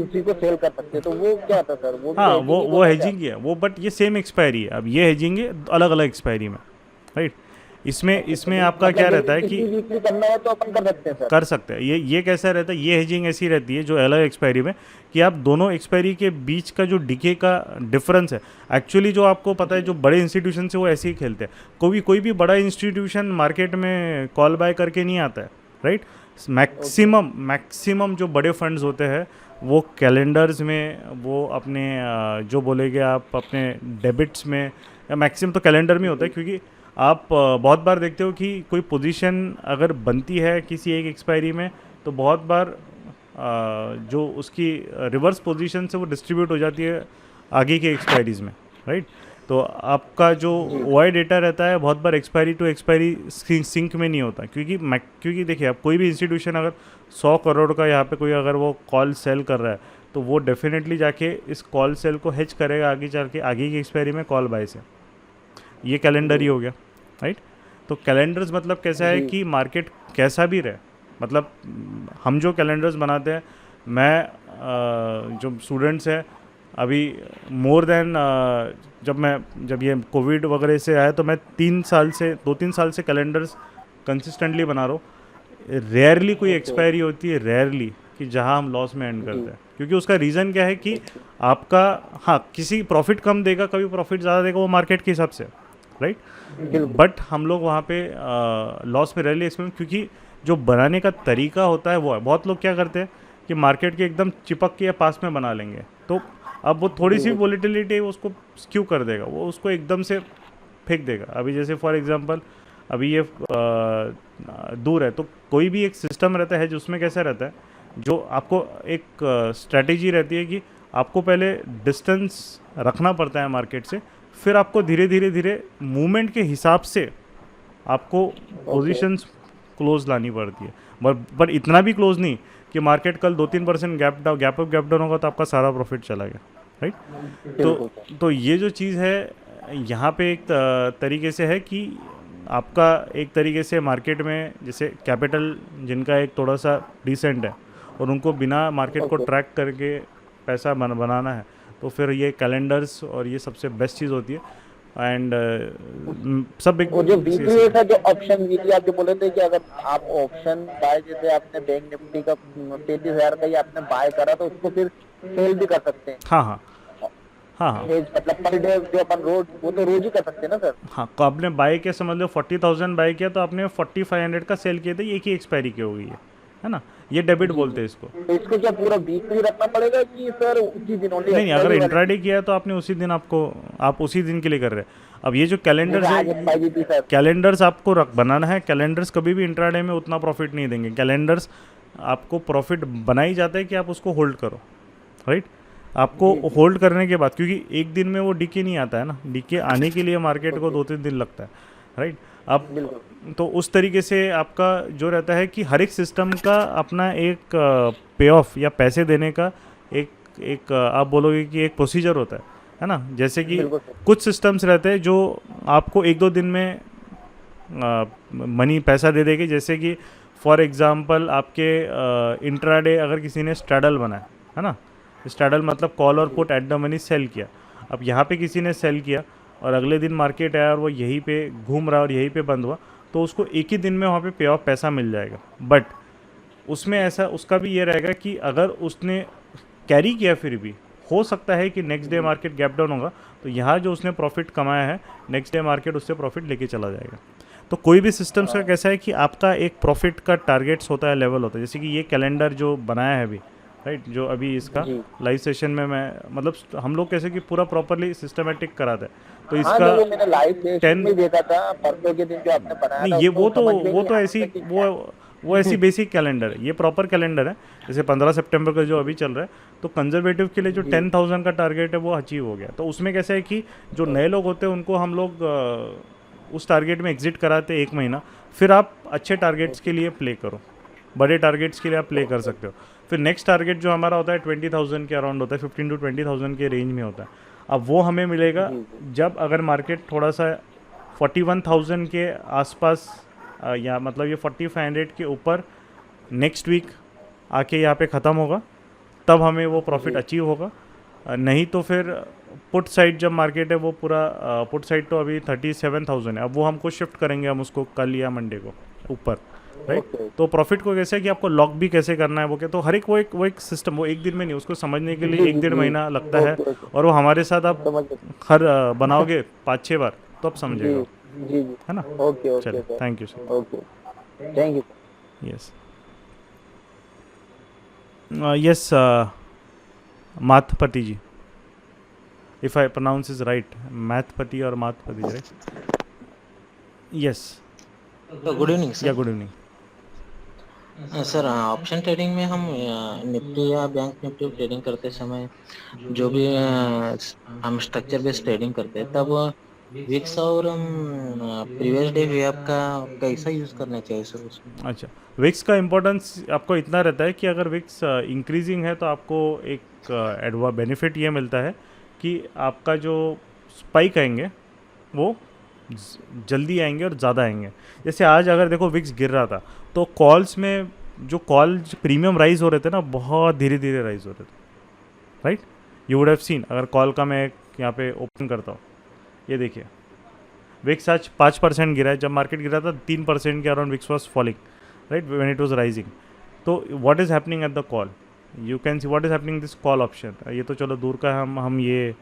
उसी को सेल कर सकते हैं, तो वो क्या था सर, वो भी हाँ, hedging ही वो बोला क्या? हेजिंग ही है वो, बट ये सेम एक्सपायरी है। अब ये हेजिंग है अलग अलग एक्सपायरी में, राइट। इसमें आपका क्या रहता है कि वीकली करना है तो अपन कर सकते हैं सर। कर सकते हैं। ये कैसा रहता है, ये हेजिंग ऐसी रहती है जो अलग एक्सपायरी में, कि आप दोनों एक्सपायरी के बीच का जो डिके का डिफरेंस है, एक्चुअली जो आपको पता है जो बड़े इंस्टीट्यूशन से वो ऐसे ही खेलते हैं। कोई भी बड़ा इंस्टीट्यूशन मार्केट में कॉल बाय करके नहीं आता है, राइट। मैक्सिमम जो बड़े फंड्स होते हैं वो कैलेंडर्स में, वो अपने जो बोलेगे आप अपने डेबिट्स में, या मैक्सिमम तो कैलेंडर में होता है, क्योंकि आप बहुत बार देखते हो कि कोई पोजीशन अगर बनती है किसी एक एक्सपायरी में, तो बहुत बार जो उसकी रिवर्स पोजीशन से वो डिस्ट्रीब्यूट हो जाती है आगे के एक्सपायरीज में, राइट। तो आपका जो ओआई डेटा रहता है बहुत बार एक्सपायरी टू एक्सपायरी सिंक में नहीं होता, क्योंकि देखिए आप कोई भी इंस्टीट्यूशन अगर 100 करोड़ का यहाँ पे कोई अगर वो कॉल सेल कर रहा है, तो वो डेफिनेटली जाके इस कॉल सेल को हेज करेगा आगे चल के आगे की एक्सपायरी में कॉल बाय से। ये कैलेंडर ही हो गया, राइट। तो कैलेंडर्स मतलब कैसा है कि मार्केट कैसा भी रहे, मतलब हम जो कैलेंडर्स बनाते हैं, मैं जो स्टूडेंट्स हैं अभी मोर देन, जब ये कोविड वगैरह से आया तो मैं 2-3 साल से कैलेंडर्स कंसिस्टेंटली बना रहा हूँ। रेयरली कोई एक्सपायरी होती है, रेयरली, कि जहाँ हम लॉस में एंड करते हैं, क्योंकि उसका रीज़न क्या है कि आपका, हाँ किसी प्रॉफिट कम देगा, कभी प्रॉफिट ज़्यादा देगा, वो मार्केट के हिसाब से, राइट। बट हम लोग वहाँ पे लॉस में रेयरली एक्सपेरिमेंट, क्योंकि जो बनाने का तरीका होता है वो है। बहुत लोग क्या करते हैं कि मार्केट के एकदम चिपक के या पास में बना लेंगे, तो अब वो थोड़ी सी वोलेटिलिटी उसको स्क्यू कर देगा, वो उसको एकदम से फेंक देगा। अभी जैसे फॉर एग्जांपल अभी ये दूर है, तो कोई भी एक सिस्टम रहता है जो उसमें कैसा रहता है, जो आपको एक स्ट्रैटेजी रहती है कि आपको पहले डिस्टेंस रखना पड़ता है मार्केट से, फिर आपको धीरे धीरे मूवमेंट के हिसाब से आपको पोजीशंस क्लोज लानी पड़ती है, बट इतना भी क्लोज नहीं कि मार्केट कल 2-3% गैप डाउन होगा तो आपका सारा प्रॉफिट चला गया, राइट। तो ये जो चीज़ है यहाँ पे एक तरीके से है कि आपका एक तरीके से मार्केट में जैसे कैपिटल जिनका एक थोड़ा सा डिसेंट है और उनको बिना मार्केट को ट्रैक करके पैसा बनाना है, तो फिर ये कैलेंडर्स और ये सबसे बेस्ट चीज़ होती है। एंड सब एक वो जो वीकली था, जो ऑप्शन वीकली आप जो बोले थे कि अगर आप ऑप्शन बाय, जैसे आपने बैंक निफ्टी का 33,000 का ही आपने बाय करा, तो उसको फिर सेल भी कर सकते हैं। हाँ, मतलब पर डे जो अपन रोज, वो तो रोज ही कर सकते हैं ना सर। हाँ, तो आपने बाय किया, समझ लो 40,000 बाय किया, तो आपने 4500 का सेल किया था, एक ही एक्सपायरी की हो गई है ना, ये डेबिट बोलते हैं इसको। तो इसको क्या पूरा वीकली रखना पड़ेगा कि सर उसी दिन ओनली? नहीं, अगर इंट्राडे किया तो आपने उसी दिन, आप उसी दिन के लिए कर रहे हैं। अब ये जो कैलेंडर्स है, कैलेंडर्स आपको बनाना है, कैलेंडर्स कभी भी इंट्राडे में उतना प्रॉफिट नहीं देंगे। कैलेंडर्स आपको प्रॉफिट बनाई जाता है कि आप उसको होल्ड करो, राइट। आपको होल्ड करने के बाद, क्योंकि एक दिन में वो डीके नहीं आता है ना, डीके आने के लिए मार्केट को 2-3 दिन लगता है, राइट। अब तो उस तरीके से आपका जो रहता है कि हर एक सिस्टम का अपना एक पे ऑफ या पैसे देने का एक आप बोलोगे कि एक प्रोसीजर होता है ना। जैसे कि कुछ सिस्टम्स रहते हैं जो आपको 1-2 दिन में मनी पैसा दे देगी, जैसे कि फॉर एग्जांपल आपके इंट्राडे अगर किसी ने स्ट्रैडल बनाया है ना, स्ट्रैडल मतलब कॉल और put at the money sell किया। अब यहाँ पे किसी ने सेल किया और अगले दिन मार्केट आया और वो यहीं पे घूम रहा और यहीं पे बंद हुआ, तो उसको एक ही दिन में वहाँ पे पे ऑफ पैसा मिल जाएगा। बट उसमें ऐसा उसका भी ये रहेगा कि अगर उसने कैरी किया फिर भी हो सकता है कि next day market gap down होगा, तो यहाँ जो उसने प्रॉफिट कमाया है नेक्स्ट डे मार्केट उससे प्रॉफिट लेके चला जाएगा। तो कोई भी सिस्टम्स का कैसा है कि आपका एक प्रॉफिट का टारगेट्स होता है, लेवल होता है। जैसे कि ये कैलेंडर जो बनाया है अभी, राइट, जो अभी इसका लाइव सेशन में मैं मतलब हम लोग कैसे कि पूरा प्रॉपरली सिस्टमेटिक कराते हैं, तो इसका वो मैंने लाइव सेशन में देखा था परसों के दिन जो आपने बनाया नहीं, ये वो ऐसी बेसिक कैलेंडर है, ये प्रॉपर कैलेंडर है। जैसे 15 सितंबर का जो अभी चल रहा है, तो कंजर्वेटिव के लिए जो 10,000 का टारगेट है वो अचीव हो गया। तो उसमें कैसा है कि जो नए लोग होते हैं उनको हम लोग उस टारगेट में एग्जिट कराते 1 महीना, फिर आप अच्छे टारगेट्स के लिए प्ले करो, बड़े टारगेट्स के लिए आप प्ले कर सकते हो। फिर नेक्स्ट टारगेट जो हमारा होता है 20,000 के अराउंड होता है, 15 to 20,000 के रेंज में होता है। अब वो हमें मिलेगा जब अगर मार्केट थोड़ा सा 41,000 के आसपास या मतलब ये 4,500 के ऊपर नेक्स्ट वीक आके यहाँ पे ख़त्म होगा, तब हमें वो प्रॉफिट अचीव होगा। नहीं तो फिर पुट साइड जब मार्केट है वो पूरा पुट साइड तो अभी 37,000 है, अब वो हमको शिफ्ट करेंगे हम उसको कल या मंडे को ऊपर, राइट। तो प्रॉफिट को कैसे है कि आपको लॉक भी कैसे करना है वो क्या, तो हर एक वो एक सिस्टम, वो एक दिन में नहीं, उसको समझने के लिए 1-1.5 महीना लगता है। और वो हमारे साथ आप हर बनाओगे 5-6 बार तो आप समझेगा, जी जी है ना। ओके चलो, sir thank you sir. Okay thank you yes yes Mathpati ji, if I pronounce is right, Mathpati or Mathpati, right? Yes. Good evening Yeah, sir. good evening. Sir option trading में हम निफ्टी या बैंक निफ्टी ट्रेडिंग करते समय जो भी हम structure based trading करते हैं, तब विक्स और प्रीवियस डे वेब का कैसा यूज करना चाहिए सर उसमें? अच्छा, विक्स का इम्पोर्टेंस आपको इतना रहता है कि अगर विक्स इंक्रीजिंग है तो आपको एक बेनिफिट ये मिलता है कि आपका जो स्पाइक आएंगे वो जल्दी आएंगे और ज़्यादा आएंगे। जैसे आज अगर देखो विक्स गिर रहा था तो कॉल्स में जो कॉल प्रीमियम राइज हो रहे थे ना, बहुत धीरे धीरे राइज हो रहे थे, right. You would have seen, अगर कॉल का मैं यहाँ पे ओपन करता हूँ, ये देखिए विक्स आज 5% गिरा है, जब मार्केट गिरा था 3% के around VIX was falling, right, when it was rising. तो what is happening at the call, you can see what is happening this call option. ये तो चलो दूर का है, हम ये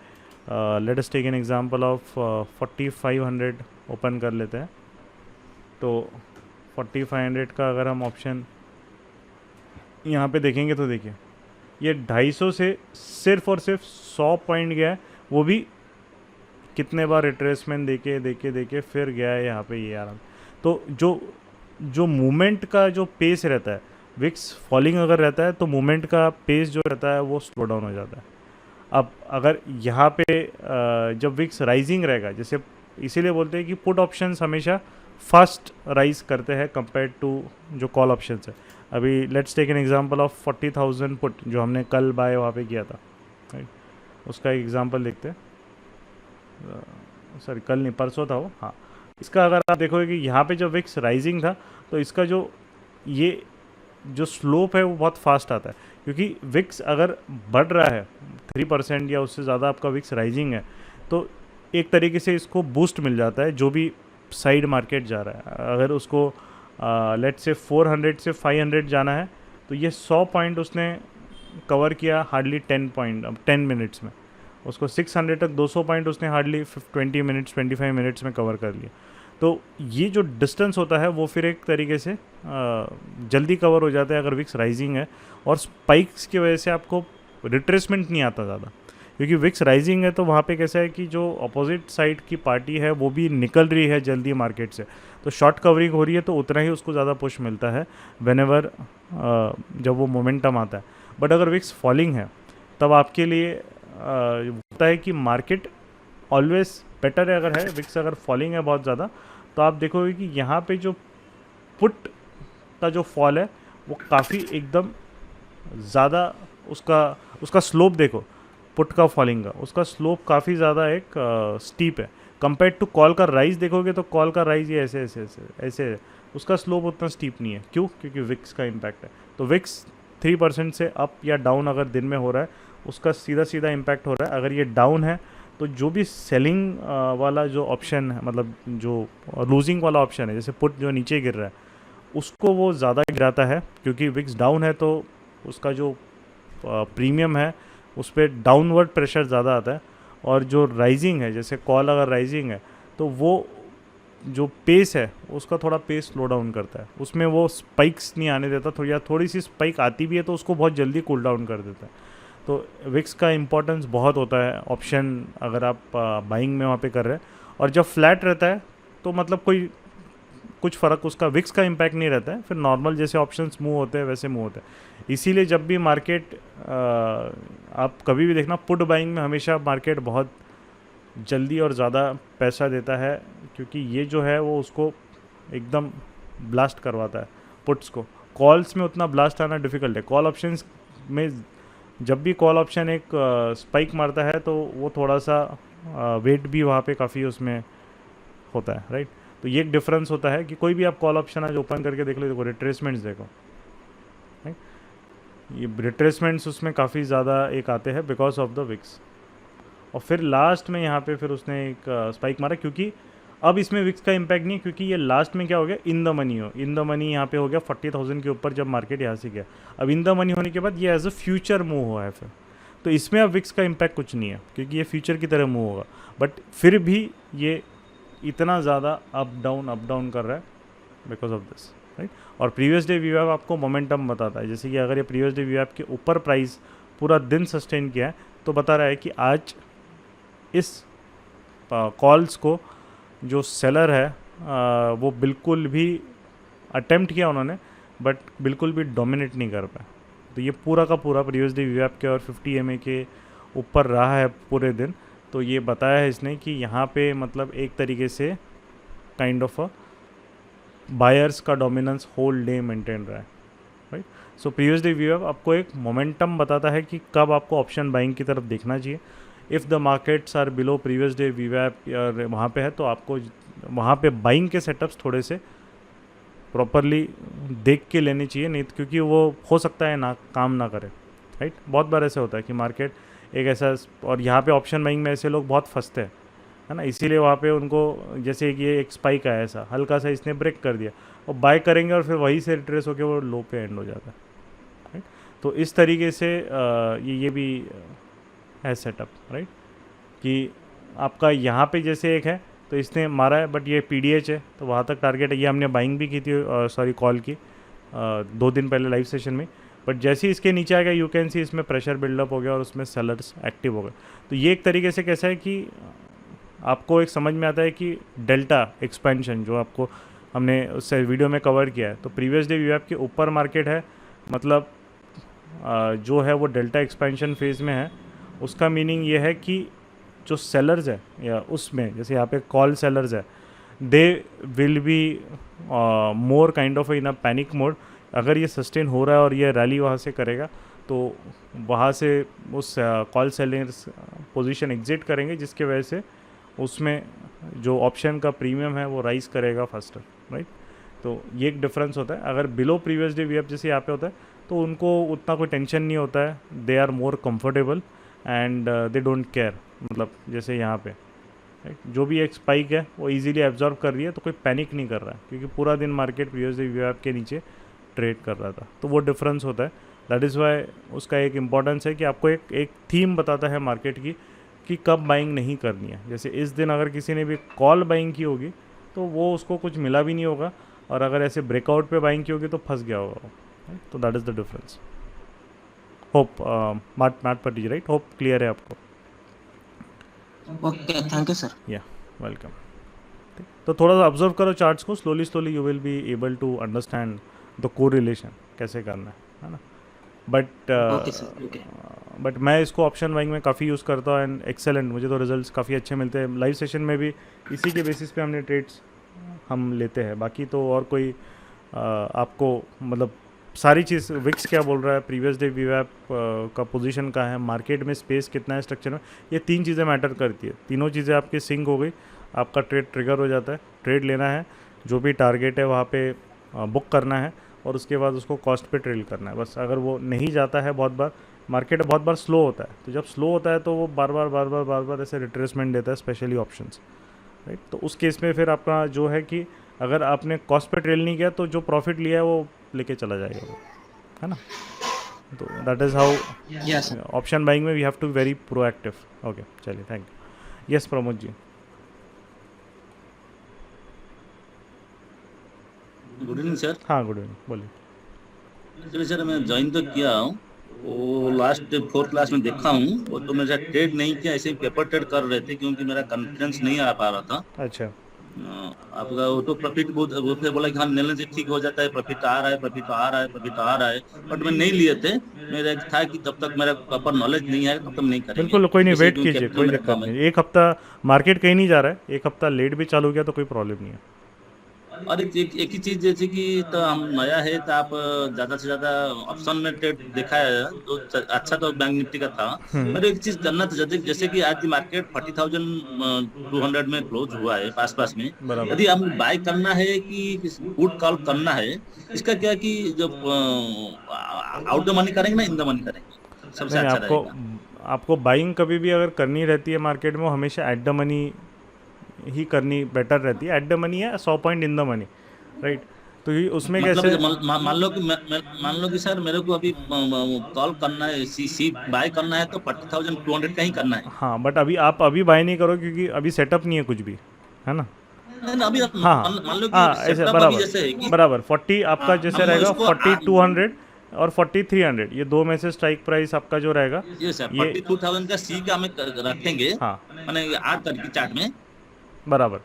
let us take an example of 4500 open कर लेते हैं। तो 4500 का अगर हम ऑप्शन यहाँ पे देखेंगे तो देखिए ये 250 से सिर्फ और सिर्फ 100 पॉइंट गया है, वो भी कितने बार रिट्रेसमेंट देके फिर गया है यहाँ पे ये आराम। तो जो मूवमेंट का जो पेस रहता है, विक्स फॉलिंग अगर रहता है तो मूवमेंट का पेस जो रहता है वो स्लो डाउन हो जाता है। अब अगर यहाँ पे जब विक्स राइजिंग रहेगा, जैसे इसीलिए बोलते हैं कि पुट ऑप्शंस हमेशा फास्ट राइज करते हैं कंपेयर टू जो कॉल ऑप्शंस है। अभी let's take an example of 40,000 put जो हमने कल बाय वहाँ पे किया था, राइट, उसका एक एग्जांपल देखते हैं। सॉरी कल नहीं, परसों था वो, हाँ। इसका अगर आप देखोगे कि यहाँ पे जब विक्स राइजिंग था तो इसका जो ये जो स्लोप है वो बहुत फास्ट आता है, क्योंकि विक्स अगर बढ़ रहा है 3% या उससे ज़्यादा आपका विक्स राइजिंग है तो एक तरीके से इसको बूस्ट मिल जाता है जो भी साइड मार्केट जा रहा है। अगर उसको लेट से 400 से 500 जाना है तो ये 100 पॉइंट उसने कवर किया हार्डली 10 मिनट्स में। उसको 600 तक 200 पॉइंट उसने हार्डली 25 मिनट्स में कवर कर लिया। तो ये जो डिस्टेंस होता है वो फिर एक तरीके से जल्दी कवर हो जाता है अगर विक्स राइजिंग है, और स्पाइक्स की वजह से आपको रिट्रेसमेंट नहीं आता ज़्यादा, क्योंकि विक्स राइजिंग है तो वहाँ पे कैसा है कि जो अपोजिट साइड की पार्टी है वो भी निकल रही है जल्दी मार्केट से, तो शॉर्ट कवरिंग हो रही है तो उतना ही उसको ज़्यादा पुश मिलता है व्हेनेवर जब वो मोमेंटम आता है। बट अगर विक्स फॉलिंग है तब आपके लिए होता है कि मार्केट ऑलवेज बेटर है। अगर है विक्स अगर फॉलिंग है बहुत ज़्यादा तो आप देखोगे कि यहाँ पे जो पुट का जो फॉल है वो काफ़ी एकदम ज़्यादा उसका स्लोप देखो, पुट का फॉलिंग का उसका स्लोप काफ़ी ज़्यादा एक स्टीप है कंपेयर टू कॉल का राइज। देखोगे तो कॉल का राइज ये ऐसे है, उसका स्लोप उतना स्टीप नहीं है। क्यों? क्योंकि विक्स का इम्पैक्ट है। तो विक्स 3% से अप या डाउन अगर दिन में हो रहा है उसका सीधा इम्पैक्ट हो रहा है। अगर ये डाउन है तो जो भी सेलिंग वाला जो ऑप्शन है, मतलब जो लूजिंग वाला ऑप्शन है, जैसे पुट जो नीचे गिर रहा है उसको वो ज़्यादा गिराता है, क्योंकि विक्स डाउन है तो उसका जो प्रीमियम है उस पर डाउनवर्ड प्रेशर ज़्यादा आता है। और जो राइजिंग है, जैसे कॉल अगर राइजिंग है तो वो जो पेस है उसका थोड़ा पेस स्लो डाउन करता है, उसमें वो स्पाइक्स नहीं आने देता, थोड़ी सी स्पाइक आती भी है तो उसको बहुत जल्दी कूल डाउन कर देता है। तो विक्स का इम्पोर्टेंस बहुत होता है ऑप्शन अगर आप बाइंग में वहाँ पे कर रहे हैं। और जब फ्लैट रहता है तो मतलब कुछ फ़र्क उसका विक्स का इम्पैक्ट नहीं रहता है, फिर नॉर्मल जैसे ऑप्शंस मूव होते हैं वैसे मूव होते हैं। इसीलिए जब भी मार्केट आप कभी भी देखना पुट बाइंग में हमेशा मार्केट बहुत जल्दी और ज़्यादा पैसा देता है, क्योंकि ये जो है वो उसको एकदम ब्लास्ट करवाता है पुट्स को, कॉल्स में उतना ब्लास्ट आना डिफ़िकल्ट है। कॉल ऑप्शंस में जब भी कॉल ऑप्शन एक स्पाइक मारता है तो वो थोड़ा सा वेट भी वहाँ पे काफ़ी उसमें होता है, राइट। तो ये एक डिफरेंस होता है कि कोई भी आप कॉल ऑप्शन आज ओपन करके देख लो, देखो रिट्रेसमेंट्स देखो, राइट। ये रिट्रेसमेंट्स उसमें काफ़ी ज़्यादा एक आते हैं बिकॉज ऑफ द विक्स। और फिर लास्ट में यहाँ पे फिर उसने एक स्पाइक मारा, क्योंकि अब इसमें विक्स का इम्पैक्ट नहीं है, क्योंकि ये लास्ट में क्या हो गया, in the money in the money यहाँ पे हो गया 40,000 के ऊपर जब मार्केट यहाँ से गया। अब इन द मनी होने के बाद ये एज अ फ्यूचर मूव हुआ है फिर, तो इसमें अब विक्स का इम्पैक्ट कुछ नहीं है क्योंकि ये फ्यूचर की तरह मूव होगा। बट फिर भी ये इतना ज़्यादा अप डाउन कर रहा है बिकॉज ऑफ दिस, राइट। और प्रीवियस डे वीवैप आपको मोमेंटम बताता है, जैसे कि अगर ये प्रीवियस डे वीवैप के ऊपर प्राइस पूरा दिन सस्टेन किया है तो बता रहा है कि आज इस कॉल्स को जो सेलर है वो बिल्कुल भी अटेम्प्ट किया उन्होंने बट बिल्कुल भी डोमिनेट नहीं कर पाया। तो ये पूरा का पूरा प्रीवियस डे वीवैप के और 50 EMA के ऊपर रहा है पूरे दिन। तो ये बताया है इसने कि यहाँ पे मतलब एक तरीके से काइंड ऑफ अ बायर्स का डोमिनेंस होल डे मेंटेन रहा है, राइट। सो प्रीवियस डे वीवैप आपको एक मोमेंटम बताता है कि कब आपको ऑप्शन बाइंग की तरफ देखना चाहिए। If the markets are below previous day वीवैप और वहाँ पे है तो आपको वहाँ पे बाइंग के सेटअप्स थोड़े से प्रॉपरली देख के लेने चाहिए, नहीं तो क्योंकि वो हो सकता है ना काम ना करे, राइट। बहुत बार ऐसे होता है कि मार्केट एक ऐसा, और यहाँ पे ऑप्शन बाइंग में ऐसे लोग बहुत फंसते हैं, है ना। इसीलिए वहाँ पे उनको जैसे कि ये एक स्पाइक आया ऐसा हल्का सा इसने ब्रेक कर दिया और बाय करेंगे और फिर वहीं से रिट्रेस होकर वो लो पे एंड हो जाता है, राइट। तो इस तरीके से ये भी है सेटअप, राइट, कि आपका यहाँ पे जैसे एक है तो इसने मारा है बट ये PDH है तो वहाँ तक टारगेट है। ये हमने बाइंग भी की थी, सॉरी कॉल की 2 दिन पहले लाइव सेशन में, बट जैसे ही इसके नीचे आ गया यू कैन सी इसमें प्रेशर बिल्डअप हो गया और उसमें सेलर्स एक्टिव हो गए। तो ये एक तरीके से कैसा है कि आपको एक समझ में आता है कि डेल्टा एक्सपेंशन जो आपको हमने उससे वीडियो में कवर किया है, तो प्रीवियस डे वीवैप के ऊपर मार्केट है, मतलब जो है वो डेल्टा एक्सपेंशन फेज़ में है। उसका मीनिंग ये है कि जो सेलर्स है या उसमें जैसे यहाँ पे कॉल सेलर्स है they will be more kind of in a panic mode. अगर ये सस्टेन हो रहा है और ये रैली वहाँ से करेगा तो वहाँ से उस कॉल सेलर्स पोजीशन एग्जिट करेंगे, जिसके वजह से उसमें जो ऑप्शन का प्रीमियम है वो राइज करेगा फास्टर, राइट। तो ये एक डिफरेंस होता है। अगर बिलो प्रीवियस डे वीवैप जैसे यहाँ पे होता है तो उनको उतना कोई टेंशन नहीं होता है, they are more comfortable and they don't care. मतलब जैसे यहाँ पे राइट जो भी एक स्पाइक है वो इजीली एब्जॉर्ब कर रही है तो कोई पैनिक नहीं कर रहा है, क्योंकि पूरा दिन मार्केट प्रीवियस डे वीवैप के नीचे ट्रेड कर रहा था। तो वो डिफरेंस होता है, दैट इज़ वाई उसका एक इम्पॉर्टेंस है कि आपको एक थीम बताता है मार्केट की कि कब बाइंग नहीं करनी है। जैसे इस दिन अगर किसी ने भी कॉल बाइंग की होगी तो वो उसको कुछ मिला भी नहीं होगा, और अगर ऐसे ब्रेकआउट पे बाइंग की होगी तो फंस गया होगा वो। तो that is the difference. Hope मैट पटी राइट, होप क्लियर है आपको। Okay thank you sir. या वेलकम। तो थोड़ा सा ऑब्जर्व करो चार्ट्स को, slowly you will be able to understand the correlation कैसे करना है ना। बट मैं इसको ऑप्शन बाइंग में काफ़ी यूज़ करता हूँ एंड एक्सेलेंट, मुझे तो रिजल्ट्स काफ़ी अच्छे मिलते हैं। लाइव सेशन में भी इसी के बेसिस पे हमने ट्रेड्स हम लेते हैं। बाकी तो और कोई आपको मतलब सारी चीज़ विक्स क्या बोल रहा है, प्रीवियस डे वीवैप का पोजीशन का है, मार्केट में स्पेस कितना है स्ट्रक्चर में, ये 3 चीज़ें मैटर करती है। तीनों चीज़ें आपकी सिंक हो गई, आपका ट्रेड ट्रिगर हो जाता है। ट्रेड लेना है, जो भी टारगेट है वहाँ पे बुक करना है और उसके बाद उसको कॉस्ट पे ट्रेड करना है बस। अगर वो नहीं जाता है, बहुत बार मार्केट बहुत बार स्लो होता है, तो जब स्लो होता है तो वो बार बार ऐसे रिट्रेसमेंट देता है, स्पेशली ऑप्शंस, राइट। तो उस केस में फिर आपका जो है कि अगर आपने कॉस्ट पे ट्रेड नहीं किया तो जो प्रॉफिट लिया है वो लेके चला जाएगा वो, है ना। तो that is how option buying में we have to be very proactive. Okay चलिए, thank you. Yes Pramod ji. Good evening sir. हाँ गुड इवनिंग, बोलिए। चलिए सर, मैं ज्वाइन तो किया हूँ, वो लास्ट 4th क्लास में देखा हूँ, वो तो मेरा ट्रेड नहीं किया, ऐसे ही पेपर ट्रेड कर रहे थे क्योंकि मेरा कॉन्फिडेंस नहीं आ पा रहा था। अच्छा, आपका वो तो प्रॉफिट बहुत उसने बोला कि हाँ लेने से ठीक हो जाता है, प्रॉफिट आ रहा है, बट मैं नहीं लिए थे। मेरा था कि तब तक मेरा प्रॉपर नॉलेज नहीं है तब तक नहीं करेंगे। बिल्कुल, कोई नहीं, जैसे वेट क्योंकि कीजिए, capital कोई मेरा दिक्कत कम है। नहीं। एक हफ्ता मार्केट कहीं नहीं जा रहा है, एक हफ्ता लेट भी चालू किया तो कोई प्रॉब्लम नहीं है। और एक ही चीज जैसे कि तो हम नया है तो आप ज्यादा से ज्यादा ऑप्शन में ट्रेड देखा है तो अच्छा तो बैंक निफ्टी का था। पर एक चीज करना तो जैसे कि आज मार्केट 40,200 में क्लोज हुआ है पास में। बराबर। यदि हम बाय करना है कि पुट कॉल करना है, इसका क्या कि जब आउट द मनी करेंगे ना इन द मनी करेंगे सबसे नहीं, अच्छा आपको रहेगा। आपको बाइंग कभी भी अगर करनी रहती है मार्केट में, वो हमेशा एट द मनी ही करनी बेटर रहती है। एट द मनी है 100 point in the money, right. तो ये उसमें मतलब कैसे, मान लो कि सर मेरे को अभी कॉल करना है, सी बाय करना है तो 40,200 का ही करना है। हाँ, बट अभी आप अभी बाय नहीं करो क्योंकि अभी सेटअप नहीं है कुछ भी, है ना। नहीं ना, अभी हाँ मान लो हाँ, कि ऐसे सेटअप अभी जैसे है कि बराबर 40 आपका जैसे हम रहेगा इसको 40,200 और 40,300, ये दो में से स्ट्राइक प्राइस आपका जो रहेगा ये सर ये 42,000 का सी का हमें रखेंगे, हाँ मैंने 8 तारीख की चार्ट में। बराबर।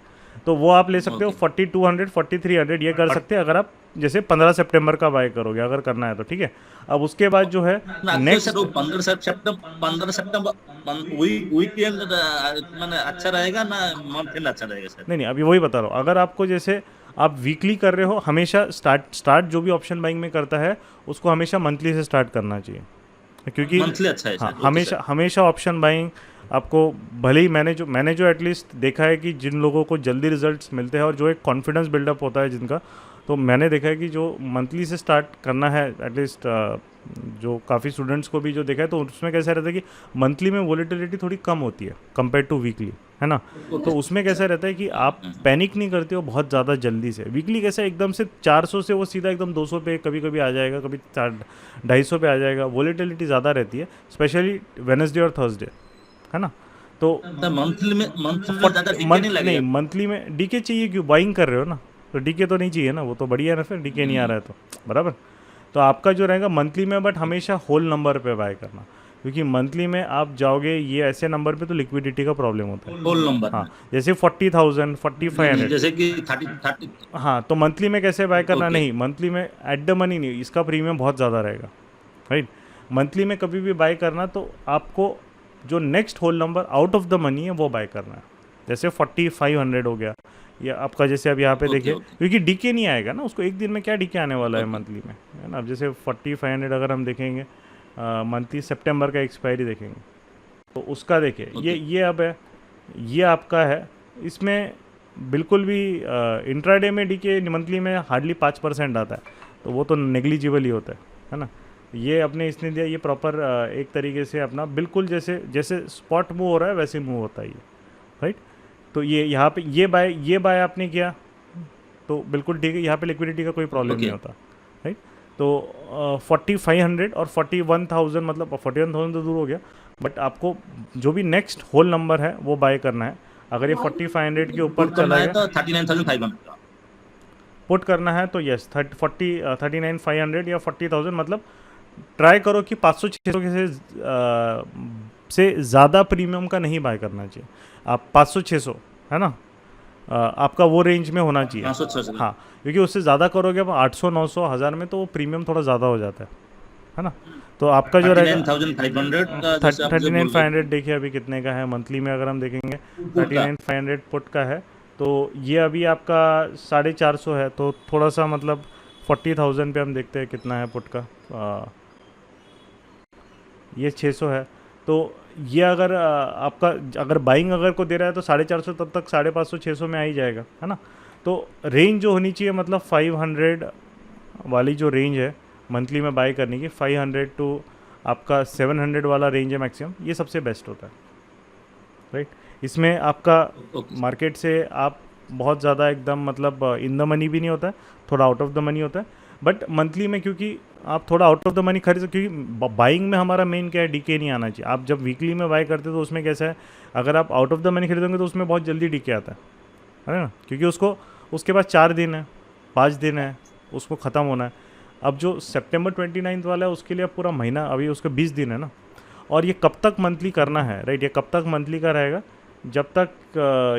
तो वो आप ले सकते हो ओके 4200 4300 ये कर सकते हैं अगर आप जैसे 15 सितंबर का बाय करोगे, अगर करना है तो ठीक है। अब उसके बाद जो है ना नेक्स्ट, सर वो 15 सितंबर वीकेंड मैंने अच्छा रहेगा ना मंथ एंड अच्छा रहेगा सर? नहीं अभी वही बता रहा हूँ। अगर आपको जैसे आप वीकली कर रहे हो, हमेशा स्टार्ट जो भी ऑप्शन बाइंग में करता है उसको हमेशा मंथली से स्टार्ट करना चाहिए, क्योंकि मंथली अच्छा है हाँ सर। Okay sir. हमेशा ऑप्शन बाइंग आपको, भले ही मैंने जो एटलीस्ट देखा है कि जिन लोगों को जल्दी रिजल्ट्स मिलते हैं और जो एक कॉन्फिडेंस बिल्डअप होता है जिनका, तो मैंने देखा है कि जो मंथली से स्टार्ट करना है एटलीस्ट, जो काफ़ी स्टूडेंट्स को भी जो देखा है तो उसमें कैसा रहता है कि मंथली में वोलेटिलिटी थोड़ी कम होती है कंपेयर टू वीकली, है ना। तो उसमें कैसा रहता है कि आप पैनिक नहीं करते हो बहुत ज़्यादा जल्दी से। वीकली कैसा एकदम से 400 से वो सीधा एकदम 200 पे कभी कभी आ जाएगा, कभी 250 पे आ जाएगा, वोलेटिलिटी ज़्यादा रहती है स्पेशली वेडनेसडे और थर्सडे, है ना। तो मंथली में ज्यादा टिके नहीं लगेगा। मंथली में डीके चाहिए, क्यों बाइंग कर रहे हो ना, तो डीके तो नहीं चाहिए ना, वो तो बढ़िया है ना, फिर डीके नहीं आ रहा है तो बराबर। तो आपका जो रहेगा मंथली में, बट हमेशा होल नंबर पे बाय करना, क्योंकि मंथली में आप जाओगे ये ऐसे नंबर पे तो लिक्विडिटी का प्रॉब्लम होता है। होल नंबर हाँ, जैसे 40,000 4500, जैसे कि 30 हाँ, तो मंथली में कैसे बाय करना, ओके। नहीं मंथली में एट द मनी नहीं, इसका प्रीमियम बहुत ज़्यादा रहेगा, राइट। मंथली में कभी भी बाय करना तो आपको जो next whole number out of the money है वो बाय करना है। जैसे 4500 हो गया, या आपका जैसे अब यहाँ पे ओके, देखिए, ओके। क्योंकि डीके नहीं आएगा ना उसको, एक दिन में क्या डीके आने वाला है ओके। मंथली में, है ना। अब जैसे 4500 अगर हम देखेंगे मंथली सितंबर का एक्सपायरी देखेंगे तो उसका देखिए ये अब है, ये आपका है, इसमें बिल्कुल भी इंट्राडे में डीके मंथली में हार्डली 5% आता है, तो वो तो नेग्लिजिबल ही होता है ना। ये अपने इसने दिया, ये प्रॉपर एक तरीके से अपना बिल्कुल जैसे स्पॉट मूव हो रहा है वैसे मूव होता है ये, राइट। तो ये यहाँ पे ये बाय आपने किया तो बिल्कुल ठीक है, यहाँ पे लिक्विडिटी का कोई प्रॉब्लम ओके। नहीं होता, राइट। तो 4500 और 41,000, मतलब 41,000 तो दूर हो गया, बट आपको जो भी नेक्स्ट होल नंबर है वो बाय करना है। अगर ये 4500 के ऊपर पुट करना चला है गया, तो 39,500 का पुट करना है तो यस 39,500 या 40,000, मतलब ट्राई करो कि 500-600 के से ज़्यादा प्रीमियम का नहीं बाय करना चाहिए। आप 500-600, है ना, आपका वो रेंज में होना चाहिए। 500-600 हाँ, क्योंकि उससे ज़्यादा करोगे आप 800-900 हज़ार में तो वो प्रीमियम थोड़ा ज़्यादा हो जाता है ना। तो आपका जो रहेगा 39,500 का जैसे आप जो बोल रहे 39,500 देखिए अभी कितने का है मंथली में, अगर हम देखेंगे पुट का। 39,500 पुट का है, तो ये अभी आपका 450 है, तो थोड़ा सा मतलब 40,000 पे हम देखते हैं कितना है पुट का, ये 600 है। तो ये अगर आपका अगर बाइंग अगर को दे रहा है तो 450 तब तक 550-600 में आ ही जाएगा, है ना। तो रेंज जो होनी चाहिए मतलब 500 वाली जो रेंज है मंथली में बाय करने की, 500 टू आपका 700 वाला रेंज है मैक्सिमम, ये सबसे बेस्ट होता है, राइट। इसमें आपका ओके। मार्केट से आप बहुत ज़्यादा एकदम मतलब इन द मनी भी नहीं होता है, थोड़ा आउट ऑफ द मनी होता है, बट मंथली में क्योंकि आप थोड़ा आउट ऑफ द मनी खरीद सकते, क्योंकि बाइंग में हमारा मेन क्या है, डीके नहीं आना चाहिए। आप जब वीकली में बाय करते हो तो उसमें कैसा है, अगर आप आउट ऑफ द मनी खरीदोगे तो उसमें बहुत जल्दी डीके आता है ना, क्योंकि उसके बाद 4 दिन है 5 दिन है उसको ख़त्म होना है। अब जो सितंबर 29 वाला है उसके लिए अब पूरा महीना, अभी उसके 20 दिन है ना, और ये कब तक मंथली करना है, राइट। ये कब तक मंथली का रहेगा, जब तक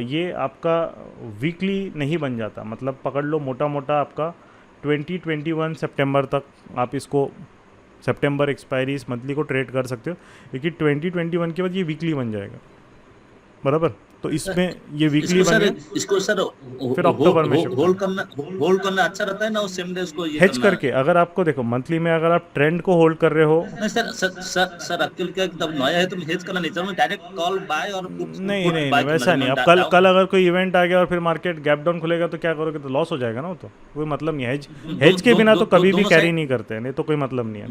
ये आपका वीकली नहीं बन जाता, मतलब पकड़ लो मोटा मोटा आपका 2021 सितंबर तक आप इसको सितंबर एक्सपायरी इस मंथली को ट्रेड कर सकते हो, क्योंकि 2021 के बाद ये वीकली बन जाएगा, बराबर। तो इसमें ये वीकली इसको बन सर गया। इसको सर फिर अक्टूबर में शिफ्ट होल्ड करना अच्छा रहता है ना, उस सेम डे इसको ये हेज करना करके। अगर आपको देखो मंथली में अगर आप ट्रेंड को होल्ड कर रहे हो, नहीं सर एक्चुअली क्या तब नया है तो हेज करना नहीं चाहूँ, डायरेक्ट कॉल बाय और नहीं पुट नहीं बाय नहीं वैसा नहीं। अब कल अगर कोई इवेंट आ गया और फिर मार्केट गैप डाउन खुलेगा तो क्या करोगे? तो लॉस हो जाएगा ना, वो तो कोई मतलब नहीं है। हेज के बिना तो कभी भी कैरी नहीं करते, नहीं तो कोई मतलब नहीं है।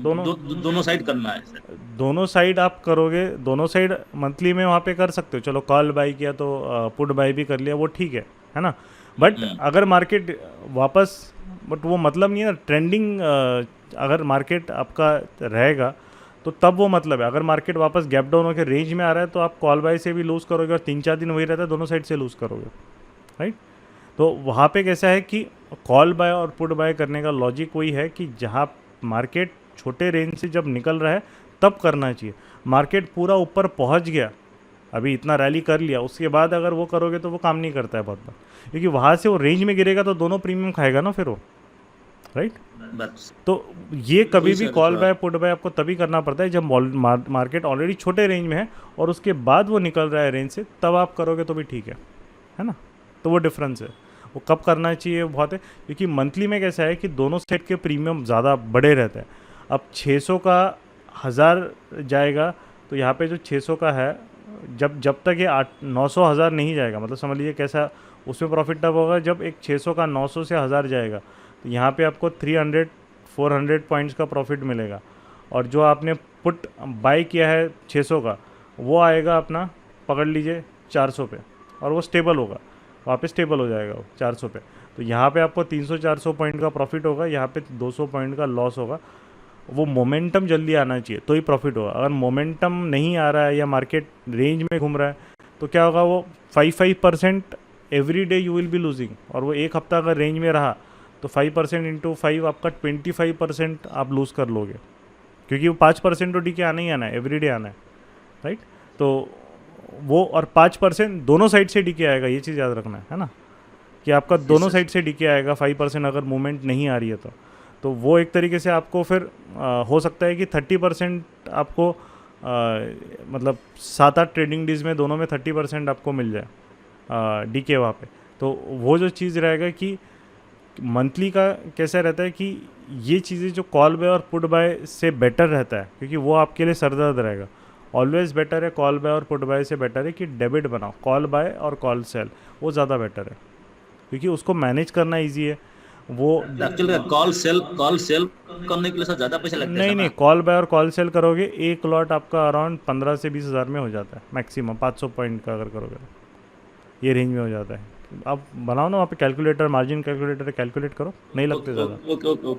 दोनों साइड करना है सर। दोनों साइड आप करोगे, दोनों साइड मंथली में वहाँ पे कर सकते हो। चलो कॉल बाई किया तो पुट बाई भी कर लिया, वो ठीक है ना। बट अगर मार्केट वापस, बट वो मतलब नहीं है ना ट्रेंडिंग। अगर मार्केट आपका रहेगा तो तब वो मतलब है। अगर मार्केट वापस गैप डाउन होकर रेंज में आ रहा है तो आप कॉल बाई से भी लूज़ करोगे, और 3-4 दिन वही रहता है, दोनों साइड से लूज़ करोगे, राइट। तो वहाँ पे कैसा है कि कॉल बाय और पुट बाय करने का लॉजिक वही है कि जहाँ मार्केट छोटे रेंज से जब निकल रहा है तब करना चाहिए। मार्केट पूरा ऊपर पहुँच गया, अभी इतना रैली कर लिया, उसके बाद अगर वो करोगे तो वो काम नहीं करता है बहुत बार, क्योंकि वहाँ से वो रेंज में गिरेगा तो दोनों प्रीमियम खाएगा ना फिर वो, राइट। तो ये कभी भी कॉल बाय पुट बाय आपको तभी करना पड़ता है जब मार्केट ऑलरेडी छोटे रेंज में है और उसके बाद वो निकल रहा है रेंज से, तब आप करोगे तो भी ठीक है ना। तो वो डिफरेंस है, वो कब करना चाहिए बहुत है। क्योंकि मंथली में कैसा है कि दोनों सेट के प्रीमियम ज़्यादा बड़े रहते हैं। अब 600 का 1000 जाएगा तो यहाँ पे जो 600 का है, जब तक ये 900 1000 नहीं जाएगा, मतलब समझ लीजिए कैसा उसमें प्रॉफिट तब होगा जब एक 600 का 900 से 1000 जाएगा, तो यहाँ पे आपको 300-400 पॉइंट्स का प्रॉफिट मिलेगा। और जो आपने पुट बाय किया है 600 का, वो आएगा अपना पकड़ लीजिए 400 पे, और वो स्टेबल होगा, वहाँ पे स्टेबल हो जाएगा वो 400 पे। तो यहाँ पे आपको 300-400 पॉइंट का प्रॉफिट होगा, यहाँ पे 200 पॉइंट का लॉस होगा। वो मोमेंटम जल्दी आना चाहिए तो ही प्रॉफिट होगा। अगर मोमेंटम नहीं आ रहा है या मार्केट रेंज में घूम रहा है तो क्या होगा, वो 5% every day you will be losing. और वो एक हफ्ता अगर रेंज में रहा तो 5% इंटू 5 आपका 25% आप लूज़ कर लोगे, क्योंकि वो 5% तो डीके आना ही आना है, एवरी डे आना है, राइट। तो वो और 5% दोनों साइड से डीके आएगा, ये चीज़ याद रखना है ना, कि आपका दोनों साइड से डीके आएगा 5% अगर मूवमेंट नहीं आ रही है तो वो एक तरीके से आपको फिर हो सकता है कि 30% आपको मतलब 7-8 ट्रेडिंग डेज में दोनों में 30% आपको मिल जाए डीके वहाँ पे। तो वो जो चीज़ रहेगा कि मंथली का कैसा रहता है कि ये चीज़ें जो कॉल बाय और पुट बाय से बेटर रहता है, क्योंकि वो आपके लिए सरदर्द रहेगा। ऑलवेज बेटर है कॉल बाय और पुट बाय से बेटर है कि डेबिट बनाओ, कॉल बाय और कॉल सेल, वो ज़्यादा बेटर है, क्योंकि उसको मैनेज करना ईजी है। वो एक्चुअली कॉल सेल करने के लिए सर ज़्यादा पैसा लगता है। नहीं, कॉल बाय और कॉल सेल करोगे एक लॉट आपका अराउंड 15 से 20 हज़ार में हो जाता है मैक्सिमम। 500 पॉइंट का अगर करोगे तो ये रेंज में हो जाता है। आप बनाओ ना वहाँ पे कैलकुलेटर, मार्जिन कैलकुलेटर, कैलकुलेट करो, नहीं लगते ज़्यादा,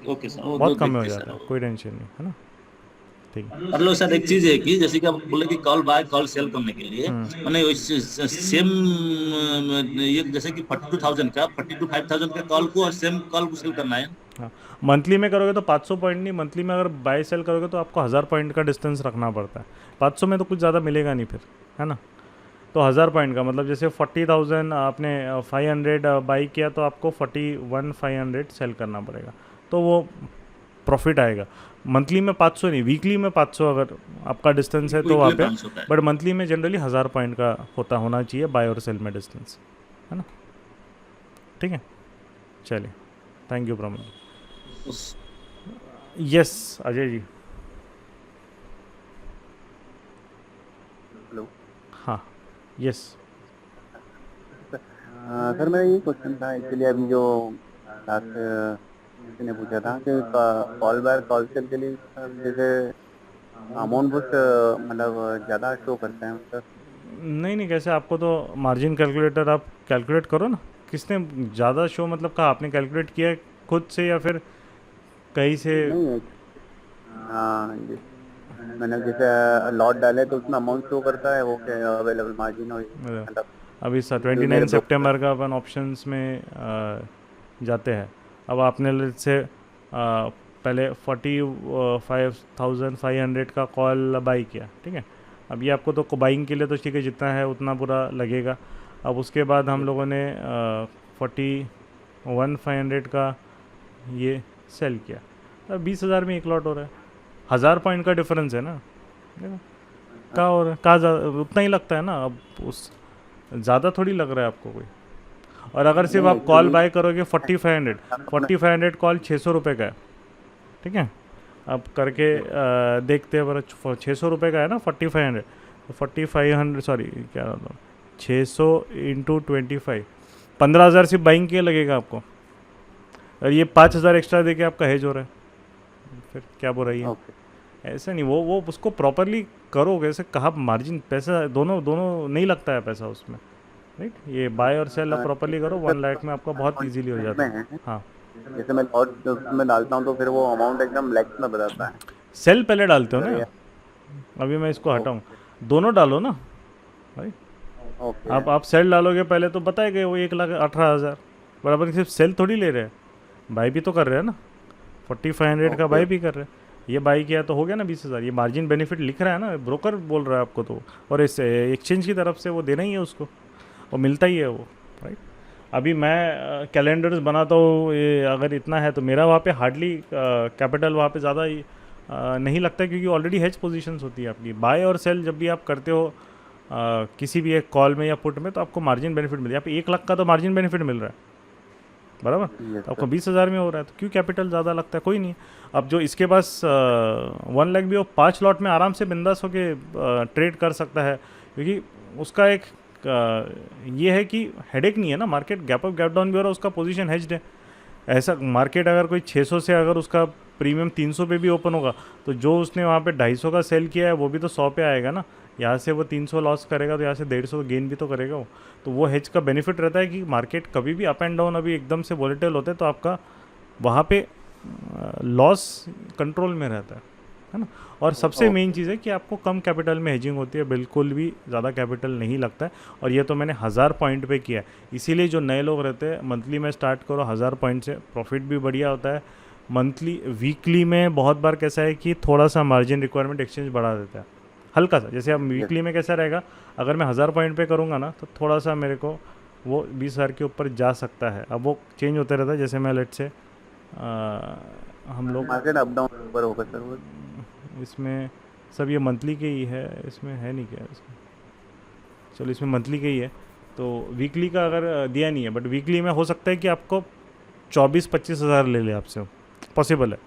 ओके सर, बहुत कम में हो जाता है, कोई टेंशन नहीं है ना, ठीक है। मतलब सर एक चीज है कि जैसे कि आप बोले कि कॉल बाय कॉल सेल करने के लिए मैंने सेम ये जैसे कि 42,000 का 42,500 का कॉल को और सेम कॉल को सेल करना है। हाँ, मंथली में करोगे तो 500 पॉइंट नहीं, मंथली में अगर बाय सेल करोगे तो आपको 1000 पॉइंट का डिस्टेंस रखना पड़ता है। 500 में तो कुछ ज़्यादा मिलेगा नहीं फिर, है ना। तो 1000 पॉइंट का मतलब जैसे 40,000 आपने 500 बाई किया तो आपको 41,500 सेल करना पड़ेगा, तो वो प्रॉफिट आएगा। मंथली में 500 नहीं, वीकली में 500 अगर आपका डिस्टेंस है तो वहाँ पे, बट मंथली में जनरली 1000 पॉइंट का होना चाहिए बाय और सेल में डिस्टेंस, है ना। ठीक है, चलिए, thank you Pramod. Yes Ajay ji. Hello. हाँ, यस सर मेरा ये क्वेश्चन था एक्चुअली, अभी जो लास्ट किसी ने पूछा था कि कॉल बाय कॉल सेल के लिए जैसे अमाउंट बुस्ट मतलब ज़्यादा शो करते हैं सर। नहीं, कैसे आपको तो मार्जिन कैलकुलेटर आप कैलकुलेट करो ना, किसने ज़्यादा शो मतलब कहा, आपने कैलकुलेट किया खुद से या फिर कहीं से? नहीं, हाँ जी, मैंने जैसे लॉट डाले तो उसमें अमाउंट शो करता है, वो क्या अवेलेबल मार्जिन हो मतलब। अभी 29 सितंबर का अपन ऑप्शंस में जाते हैं। अब आपने से पहले 45,500 का कॉल बाई किया, ठीक है। अब ये आपको तो बाइंग के लिए तो ठीक है, जितना है उतना पूरा लगेगा। अब उसके बाद हम लोगों ने 41,500 का ये सेल किया, अब 20,000 में एक लॉट हो रहा है। 1000 पॉइंट का डिफरेंस है ना, देखो क्या हो रहा है, कहाँ उतना ही लगता है ना। अब उस ज़्यादा थोड़ी लग रहा है आपको कोई। और अगर सिर्फ आप कॉल बाय करोगे 4500 कॉल 600 रुपये का है, ठीक है। अब करके देखते हैं बड़ा, 600 रुपये का है ना 4500, तो 4500 सॉरी क्या था 600 इंटू 25, 15,000 सिर्फ बाइंग के लगेगा आपको, और ये 5,000 एक्स्ट्रा देके आपका हेज हो रहा है, फिर क्या बोल रही है। ऐसे नहीं, वो उसको प्रॉपरली करोगे, ऐसे कहाँ मार्जिन पैसा दोनों नहीं लगता है पैसा उसमें, राइट। ये बाय और सेल आप प्रॉपरली करो, 1 लाख में आपका बहुत इजीली हो जाता है। हाँ, जैसे मैं लॉट में डालता हूँ तो फिर वो अमाउंट एकदम लैक्स में बदलता है। सेल पहले डालते हो ना, अभी मैं इसको हटाऊँ, दोनों डालो ना भाई। ओके। आप सेल डालोगे पहले तो बताएगा वो 1,18,000 बराबर, सिर्फ सेल थोड़ी ले रहे हैं, बाई भी तो कर रहे हैं ना, 4500 का बाई भी कर रहे हैं। ये बाई किया तो हो गया ना 20,000, ये मार्जिन बेनिफिट लिख रहा है ना, ब्रोकर बोल रहा है आपको तो, और इस एक्सचेंज की तरफ से वो देना ही है उसको, वो मिलता ही है वो, राइट। अभी मैं कैलेंडर्स बनाता हूँ, ये अगर इतना है तो मेरा वहाँ पे हार्डली कैपिटल वहाँ पे ज़्यादा ही नहीं लगता, क्योंकि ऑलरेडी हेज पोजीशंस होती है आपकी। बाय और सेल जब भी आप करते हो किसी भी एक कॉल में या पुट में, तो आपको मार्जिन बेनिफिट मिल रहा है। यहाँ पे 1 लाख का तो मार्जिन बेनिफिट मिल रहा है बराबर, तो आपको 20,000 में हो रहा है, तो क्यों कैपिटल ज़्यादा लगता है, कोई नहीं। अब जो इसके पास 1 लाख भी हो, 5 लॉट में आराम से बिंदास होके ट्रेड कर सकता है, क्योंकि उसका एक ये है कि हेडेक नहीं है ना, market gap up gap down भी हो रहा है, उसका पोजीशन हेज्ड है। ऐसा मार्केट अगर कोई 600 से अगर उसका प्रीमियम 300 पे भी ओपन होगा, तो जो उसने वहाँ पे 250 का सेल किया है वो भी तो 100 पे आएगा ना, यहाँ से वो 300 लॉस करेगा तो यहाँ से 150 गेन भी तो करेगा वो। तो वो हेज का बेनिफिट रहता है कि मार्केट कभी भी अप एंड डाउन अभी एकदम से वॉलेटाइल होते हैं, तो आपका वहाँ पे लॉस कंट्रोल में रहता है ना। और सबसे मेन चीज़ है कि आपको कम कैपिटल में हेजिंग होती है, बिल्कुल भी ज़्यादा कैपिटल नहीं लगता है, और ये तो मैंने 1000 पॉइंट पे किया है। इसीलिए जो नए लोग रहते हैं, मंथली में स्टार्ट करो 1000 पॉइंट से, प्रॉफिट भी बढ़िया होता है। मंथली वीकली में बहुत बार कैसा है कि थोड़ा सा मार्जिन रिक्वायरमेंट एक्सचेंज बढ़ा देता है, हल्का सा। जैसे अब वीकली में कैसा रहेगा, अगर मैं 1000 पॉइंट पे करूँगा ना, तो थोड़ा सा मेरे को वो 20,000 के ऊपर जा सकता है। अब वो चेंज होते रहता है, जैसे मैं लेट से हम लोग मार्केट अप डाउन ऊपर होगा सर वो। इसमें सब ये मंथली के ही है, इसमें है नहीं क्या इसमें, चलो इसमें मंथली के ही है, तो वीकली का अगर दिया नहीं है, बट वीकली में हो सकता है कि आपको 24-25 हज़ार ले ले आपसे, पॉसिबल है।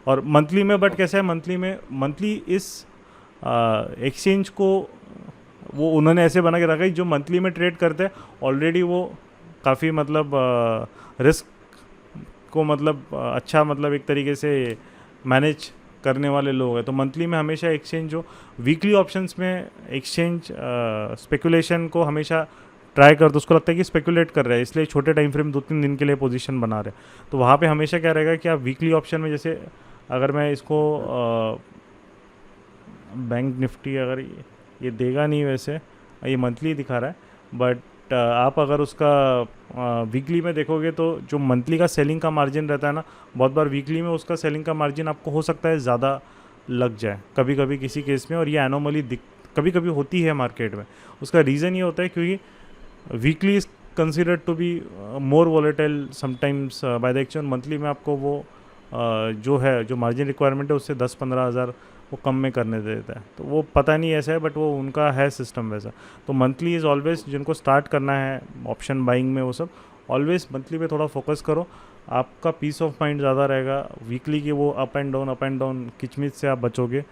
और मंथली में बट कैसा है, मंथली इस एक्सचेंज को वो उन्होंने ऐसे बना के रखा है, जो मंथली में ट्रेड करते हैं ऑलरेडी वो काफ़ी मतलब रिस्क को मतलब अच्छा मतलब एक तरीके से मैनेज करने वाले लोग हैं। तो मंथली में हमेशा एक्सचेंज जो वीकली ऑप्शंस में एक्सचेंज स्पेकुलेशन को हमेशा ट्राई कर, तो उसको लगता है कि स्पेकुलेट कर रहा है, इसलिए छोटे टाइम फ्रेम 2-3 दिन के लिए पोजीशन बना रहे हैं। तो वहाँ पे हमेशा क्या रहेगा कि आप वीकली ऑप्शन में, जैसे अगर मैं इसको बैंक निफ्टी अगर ये देगा नहीं, वैसे ये मंथली दिखा रहा है, बट आप अगर उसका वीकली में देखोगे तो जो मंथली का सेलिंग का मार्जिन रहता है ना, बहुत बार वीकली में उसका सेलिंग का मार्जिन आपको हो सकता है ज़्यादा लग जाए कभी कभी किसी केस में, और ये एनोमली कभी कभी होती है मार्केट में। उसका रीज़न ये होता है क्योंकि weekly is considered to be more volatile sometimes by the exchange. Monthly में आपको वो जो मार्जिन रिक्वायरमेंट है उससे 10-15 हज़ार वो कम में करने देता है। तो वो पता नहीं ऐसा है, बट वो उनका है सिस्टम वैसा। तो मंथली इज़ ऑलवेज, जिनको स्टार्ट करना है ऑप्शन बाइंग में, वो सब ऑलवेज मंथली पे थोड़ा फोकस करो, आपका पीस ऑफ माइंड ज़्यादा रहेगा। वीकली की वो अप एंड डाउन किचमिच से आप बचोगे,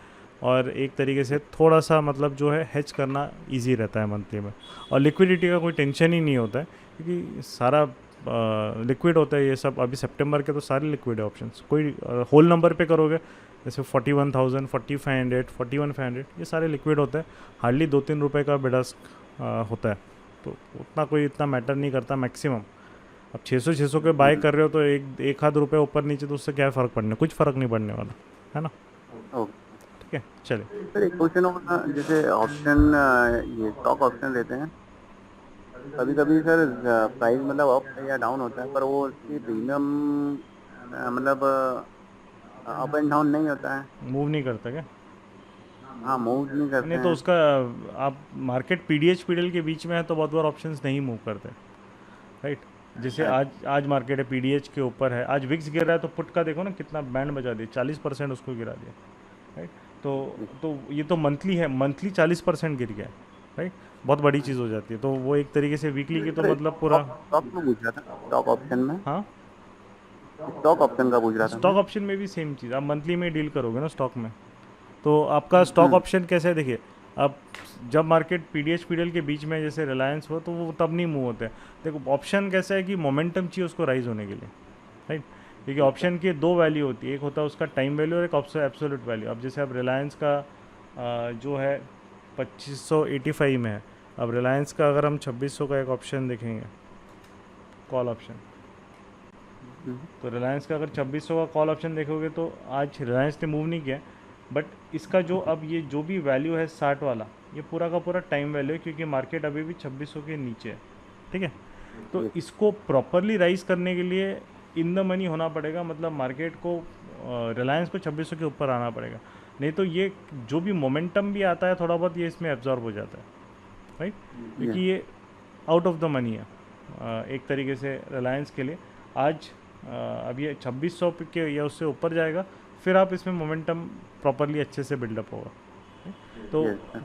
और एक तरीके से थोड़ा सा मतलब जो है हेज करना इजी रहता है मंथली में। और लिक्विडिटी का कोई टेंशन ही नहीं होता है, क्योंकि सारा लिक्विड होता है ये सब। अभी सितंबर के तो सारे लिक्विड है ऑप्शंस, कोई होल नंबर पे करोगे जैसे 41,000, 4500, 41,500, ये सारे लिक्विड होते हैं। हार्डली 2-3 रुपये का बिडास्क होता है, तो उतना कोई इतना मैटर नहीं करता मैक्सिमम। अब 600 के बाय कर रहे हो तो एक आध रुपये ऊपर नीचे, तो उससे क्या फ़र्क पड़ने, कुछ फ़र्क नहीं पड़ने वाला है ना। ठीक है, चलिए सर एक क्वेश्चन होगा, जैसे ऑप्शन ये स्टॉक ऑप्शन लेते हैं, कभी कभी सर प्राइस मतलब अप या डाउन होता है, पर वो उसकी प्रीमियम मतलब अप एंड डाउन नहीं होता है, मूव नहीं करता क्या? हाँ मूव नहीं करते नहीं तो उसका आप मार्केट पीडीएच पीडीएल के बीच में है तो बहुत बार ऑप्शंस नहीं मूव करते, राइट। जैसे आज मार्केट है पीडीएच के ऊपर है, आज विक्स गिर रहा है, तो पुट का देखो ना कितना बैंड बजा दिया, 40% उसको गिरा दिया, राइट। तो ये तो मंथली है, मंथली 40% गिर गया है, राइट, बहुत बड़ी चीज़ हो जाती है। तो वो एक तरीके से वीकली की तो मतलब पूरा, स्टॉक में पूछ रहा था, स्टॉक ऑप्शन में, हाँ स्टॉक ऑप्शन का पूछ रहा था स्टॉक मैं। ऑप्शन में भी सेम चीज़, आप मंथली में डील करोगे ना स्टॉक में। तो आपका स्टॉक ऑप्शन कैसे है, देखिए अब जब मार्केट पीडीएच पीडीएल के बीच में जैसे रिलायंस हो तो वो तब नहीं मूव होते हैं। देखो ऑप्शन कैसा है कि मोमेंटम चाहिए उसको राइज होने के लिए, राइट। क्योंकि ऑप्शन की दो वैल्यू होती है, एक होता है उसका टाइम वैल्यू और एक एब्सोल्यूट वैल्यू। अब जैसे अब रिलायंस का जो है 2585 में है, अब रिलायंस का अगर हम 2600 का एक ऑप्शन देखेंगे कॉल ऑप्शन, तो रिलायंस का अगर 2600 का कॉल ऑप्शन देखोगे तो आज रिलायंस ने मूव नहीं किया, बट इसका जो अब ये जो भी वैल्यू है 60 वाला, ये पूरा का पूरा टाइम वैल्यू है, क्योंकि मार्केट अभी भी 2600 के नीचे है, ठीक है। तो इसको प्रॉपरली राइज करने के लिए इन द मनी होना पड़ेगा, मतलब मार्केट को रिलायंस को 2600 के ऊपर आना पड़ेगा, नहीं तो ये जो भी मोमेंटम भी आता है थोड़ा बहुत ये इसमें एब्जॉर्ब हो जाता है, राइट। क्योंकि ये आउट ऑफ द मनी है एक तरीके से रिलायंस के लिए। आज अब ये 2600 के या उससे ऊपर जाएगा, फिर आप इसमें मोमेंटम प्रॉपरली अच्छे से बिल्डअप होगा।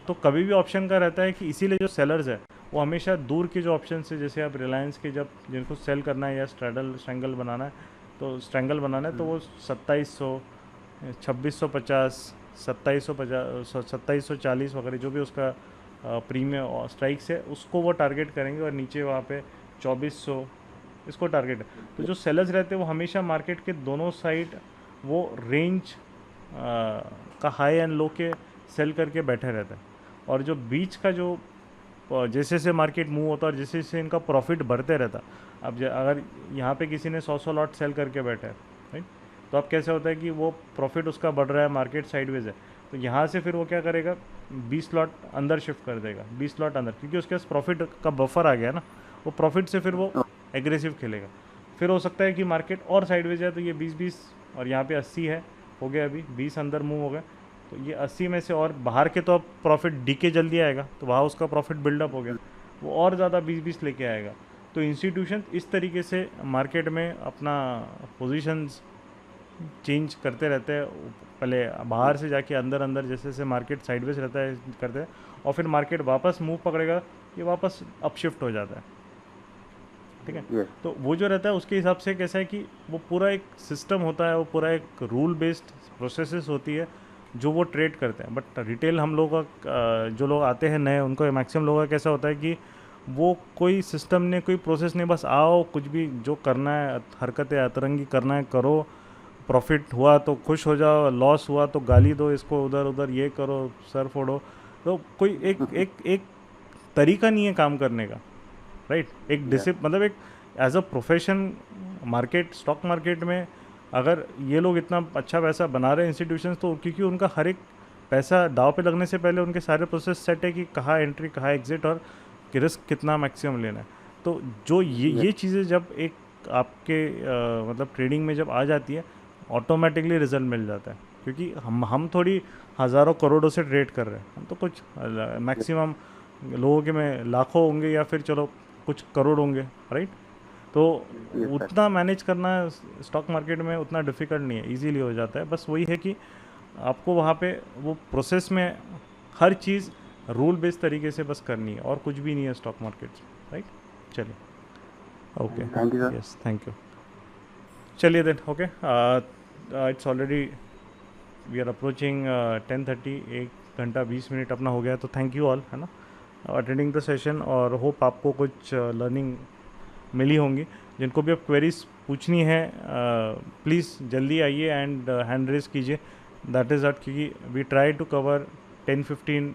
तो कभी भी ऑप्शन का रहता है कि इसीलिए जो सेलर्स है वो हमेशा दूर के जो ऑप्शन है, जैसे आप रिलायंस के जब जिनको सेल करना है या स्ट्रैंगल बनाना है, तो स्ट्रैंगल बनाना है तो वो 2700, 2650, 2750, 2740 वगैरह जो भी उसका प्रीमियम स्ट्राइक्स है उसको वो टारगेट करेंगे, और नीचे वहाँ पे 2400 इसको टारगेट है। तो जो सेलर्स रहते हैं वो हमेशा मार्केट के दोनों साइड वो रेंज का हाई एंड लो के सेल करके बैठे रहते हैं, और जो बीच का जो जैसे जैसे मार्केट मूव होता है और जैसे जैसे इनका प्रॉफिट बढ़ते रहता, अब अगर यहाँ पे किसी ने 100 लॉट सेल करके बैठा है, राइट, तो अब कैसे होता है कि वो प्रॉफिट उसका बढ़ रहा है, मार्केट साइडवेज है, तो यहाँ से फिर वो क्या करेगा 20 लॉट अंदर शिफ्ट कर देगा, 20 लॉट अंदर, क्योंकि उसके पास प्रॉफिट का बफर आ गया ना, वो प्रॉफिट से फिर वो एग्रेसिव खेलेगा। फिर हो सकता है कि मार्केट और साइडवेज है तो ये 20-20 और यहाँ पे 80 है, हो गया अभी 20 अंदर मूव हो गया, तो ये 80 में से और बाहर के तो अब प्रॉफिट डीके जल्दी आएगा, तो वहाँ उसका प्रॉफिट बिल्डअप हो गया, वो और ज़्यादा 20-20 लेके आएगा। तो इंस्टीट्यूशन इस तरीके से मार्केट में अपना पोजीशंस चेंज करते रहते हैं, पहले बाहर से जाके अंदर अंदर जैसे जैसे मार्केट साइडवेज रहता है करते हैं, और फिर मार्केट वापस मूव पकड़ेगा, ये वापस अपशिफ्ट हो जाता है, ठीक है। तो वो जो रहता है उसके हिसाब से कैसा है कि वो पूरा एक सिस्टम होता है, वो पूरा एक रूल बेस्ड प्रोसेसेस होती है जो वो ट्रेड करते हैं। बट रिटेल हम लोगों का जो लोग आते हैं नए, उनको मैक्सिमम लोगों का कैसा होता है कि वो कोई सिस्टम नहीं, कोई प्रोसेस नहीं, बस आओ कुछ भी जो करना है, हरकतें अतरंगी करना है करो, प्रॉफिट हुआ तो खुश हो जाओ, लॉस हुआ तो गाली दो इसको, उधर उधर ये करो, सर फोड़ो। तो कोई एक तरीका नहीं है काम करने का, राइट। एक मतलब एक as a profession market, stock market में अगर ये लोग इतना अच्छा पैसा बना रहे हैं इंस्टीट्यूशंस, तो क्योंकि उनका हर एक पैसा दाव पे लगने से पहले उनके सारे प्रोसेस सेट है कि कहाँ एंट्री, कहाँ एग्जिट, और रिस्क कितना मैक्सिमम लेना है। तो जो ये चीज़ें जब एक आपके मतलब ट्रेडिंग में जब आ जाती है, ऑटोमेटिकली रिजल्ट मिल जाता है, क्योंकि हम थोड़ी हज़ारों करोड़ों से ट्रेड कर रहे हैं, हम तो कुछ मैक्सिमम लोगों के में लाखों होंगे या फिर चलो कुछ करोड़ होंगे, राइट। तो उतना मैनेज करना स्टॉक मार्केट में उतना डिफ़िकल्ट नहीं है, इजीली हो जाता है। बस वही है कि आपको वहाँ पे वो प्रोसेस में हर चीज़ रूल बेस्ड तरीके से बस करनी है, और कुछ भी नहीं है स्टॉक मार्केट, राइट। चलिए, okay, thank you sir. Yes, thank you. चलिए then, okay, it's already we are approaching 10:30, 1 घंटा 20 मिनट अपना हो गया। तो थैंक यू ऑल, है ना, अटेंडिंग द सेशन, और होप आपको कुछ लर्निंग मिली होंगी। जिनको भी अब क्वेरीज पूछनी है प्लीज़ जल्दी आइए एंड हैंड रेज कीजिए, दैट इज़ दैट, क्योंकि we try to cover 10-15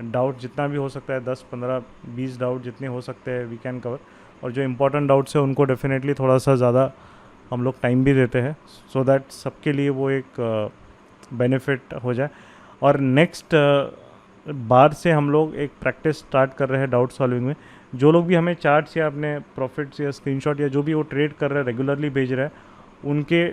doubt, जितना भी हो सकता है, 10-15-20 डाउट जितने हो सकते हैं वी कैन कवर, और जो इम्पोर्टेंट डाउट्स है उनको डेफिनेटली थोड़ा सा ज़्यादा हम लोग टाइम भी देते हैं, सो दैट सबके लिए वो एक बेनिफिट हो जाए। और नेक्स्ट बार से हम लोग एक प्रैक्टिस स्टार्ट कर रहे हैं डाउट सॉल्विंग में। जो लोग भी हमें चार्ट्स या अपने प्रॉफिट्स या स्क्रीनशॉट या जो भी वो ट्रेड कर रहे हैं रेगुलरली भेज रहे हैं, उनके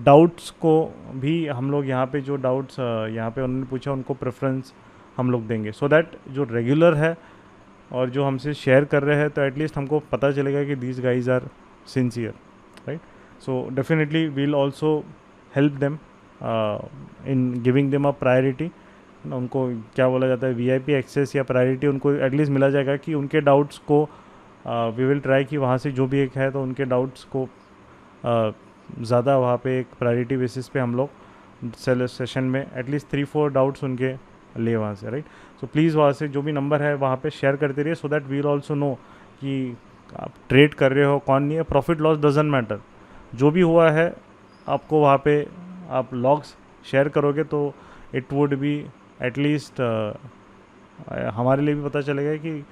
डाउट्स को भी हम लोग यहाँ पे जो डाउट्स यहाँ पे उन्होंने पूछा उनको प्रेफरेंस हम लोग देंगे, सो दैट जो रेगुलर है और जो हमसे शेयर कर रहे हैं, तो एटलीस्ट हमको पता चलेगा कि these guys are sincere, right. So definitely we'll also help them in giving them a priority उनको क्या बोला जाता है VIP एक्सेस या प्रायोरिटी उनको एटलीस्ट मिला जाएगा कि उनके डाउट्स को वी विल ट्राई कि वहाँ से जो भी एक है तो उनके डाउट्स को ज़्यादा वहाँ पे एक प्रायोरिटी बेसिस पे हम लोग सेशन में एटलीस्ट 3-4 डाउट्स उनके ले वहाँ से, राइट। सो प्लीज़ वहाँ से जो भी नंबर है वहाँ पे शेयर करते रहिए so that we will also know कि आप ट्रेड कर रहे हो कौन नहीं है। प्रॉफिट लॉस डजंट मैटर, जो भी हुआ है आपको वहाँ पे आप लॉग्स शेयर करोगे तो इट वुड बी एटलीस्ट हमारे लिए भी पता चलेगा कि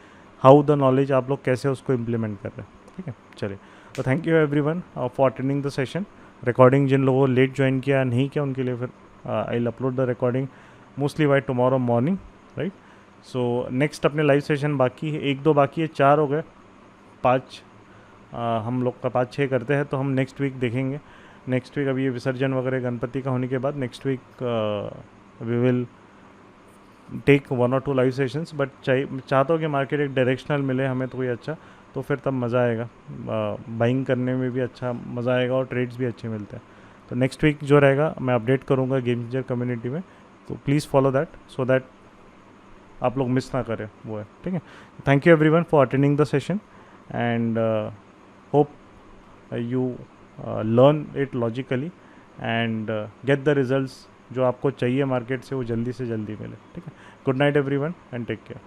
हाउ द नॉलेज आप लोग कैसे उसको इम्प्लीमेंट कर रहे हैं, ठीक है। चलिए, तो thank you everyone for attending the session. Recording जिन लोगों लेट ज्वाइन किया नहीं किया उनके लिए फिर I will upload the recording mostly by tomorrow morning, right. So next अपने लाइव सेशन बाकी है, 1-2 बाकी है, 4 हो गए, 5 हम लोग का 5-6 करते हैं तो हम नेक्स्ट वीक देखेंगे। नेक्स्ट वीक अभी ये विसर्जन वगैरह गणपति का होने के बाद next week we will take 1 और 2 लाइव सेशंस, बट चाहता हूँ कि मार्केट एक डायरेक्शनल मिले हमें तो कोई अच्छा, तो फिर तब मज़ा आएगा, बाइंग करने में भी अच्छा मज़ा आएगा और ट्रेड्स भी अच्छे मिलते हैं। तो नेक्स्ट वीक जो रहेगा मैं अपडेट करूँगा गेम चेंजर कम्युनिटी में, तो please follow that so that आप लोग मिस ना करें, वो है, ठीक है। Thank you everyone for attending the session and hope you learn it logically and get the results जो आपको चाहिए मार्केट से वो जल्दी से जल्दी मिले, ठीक है। Good night everyone and take care.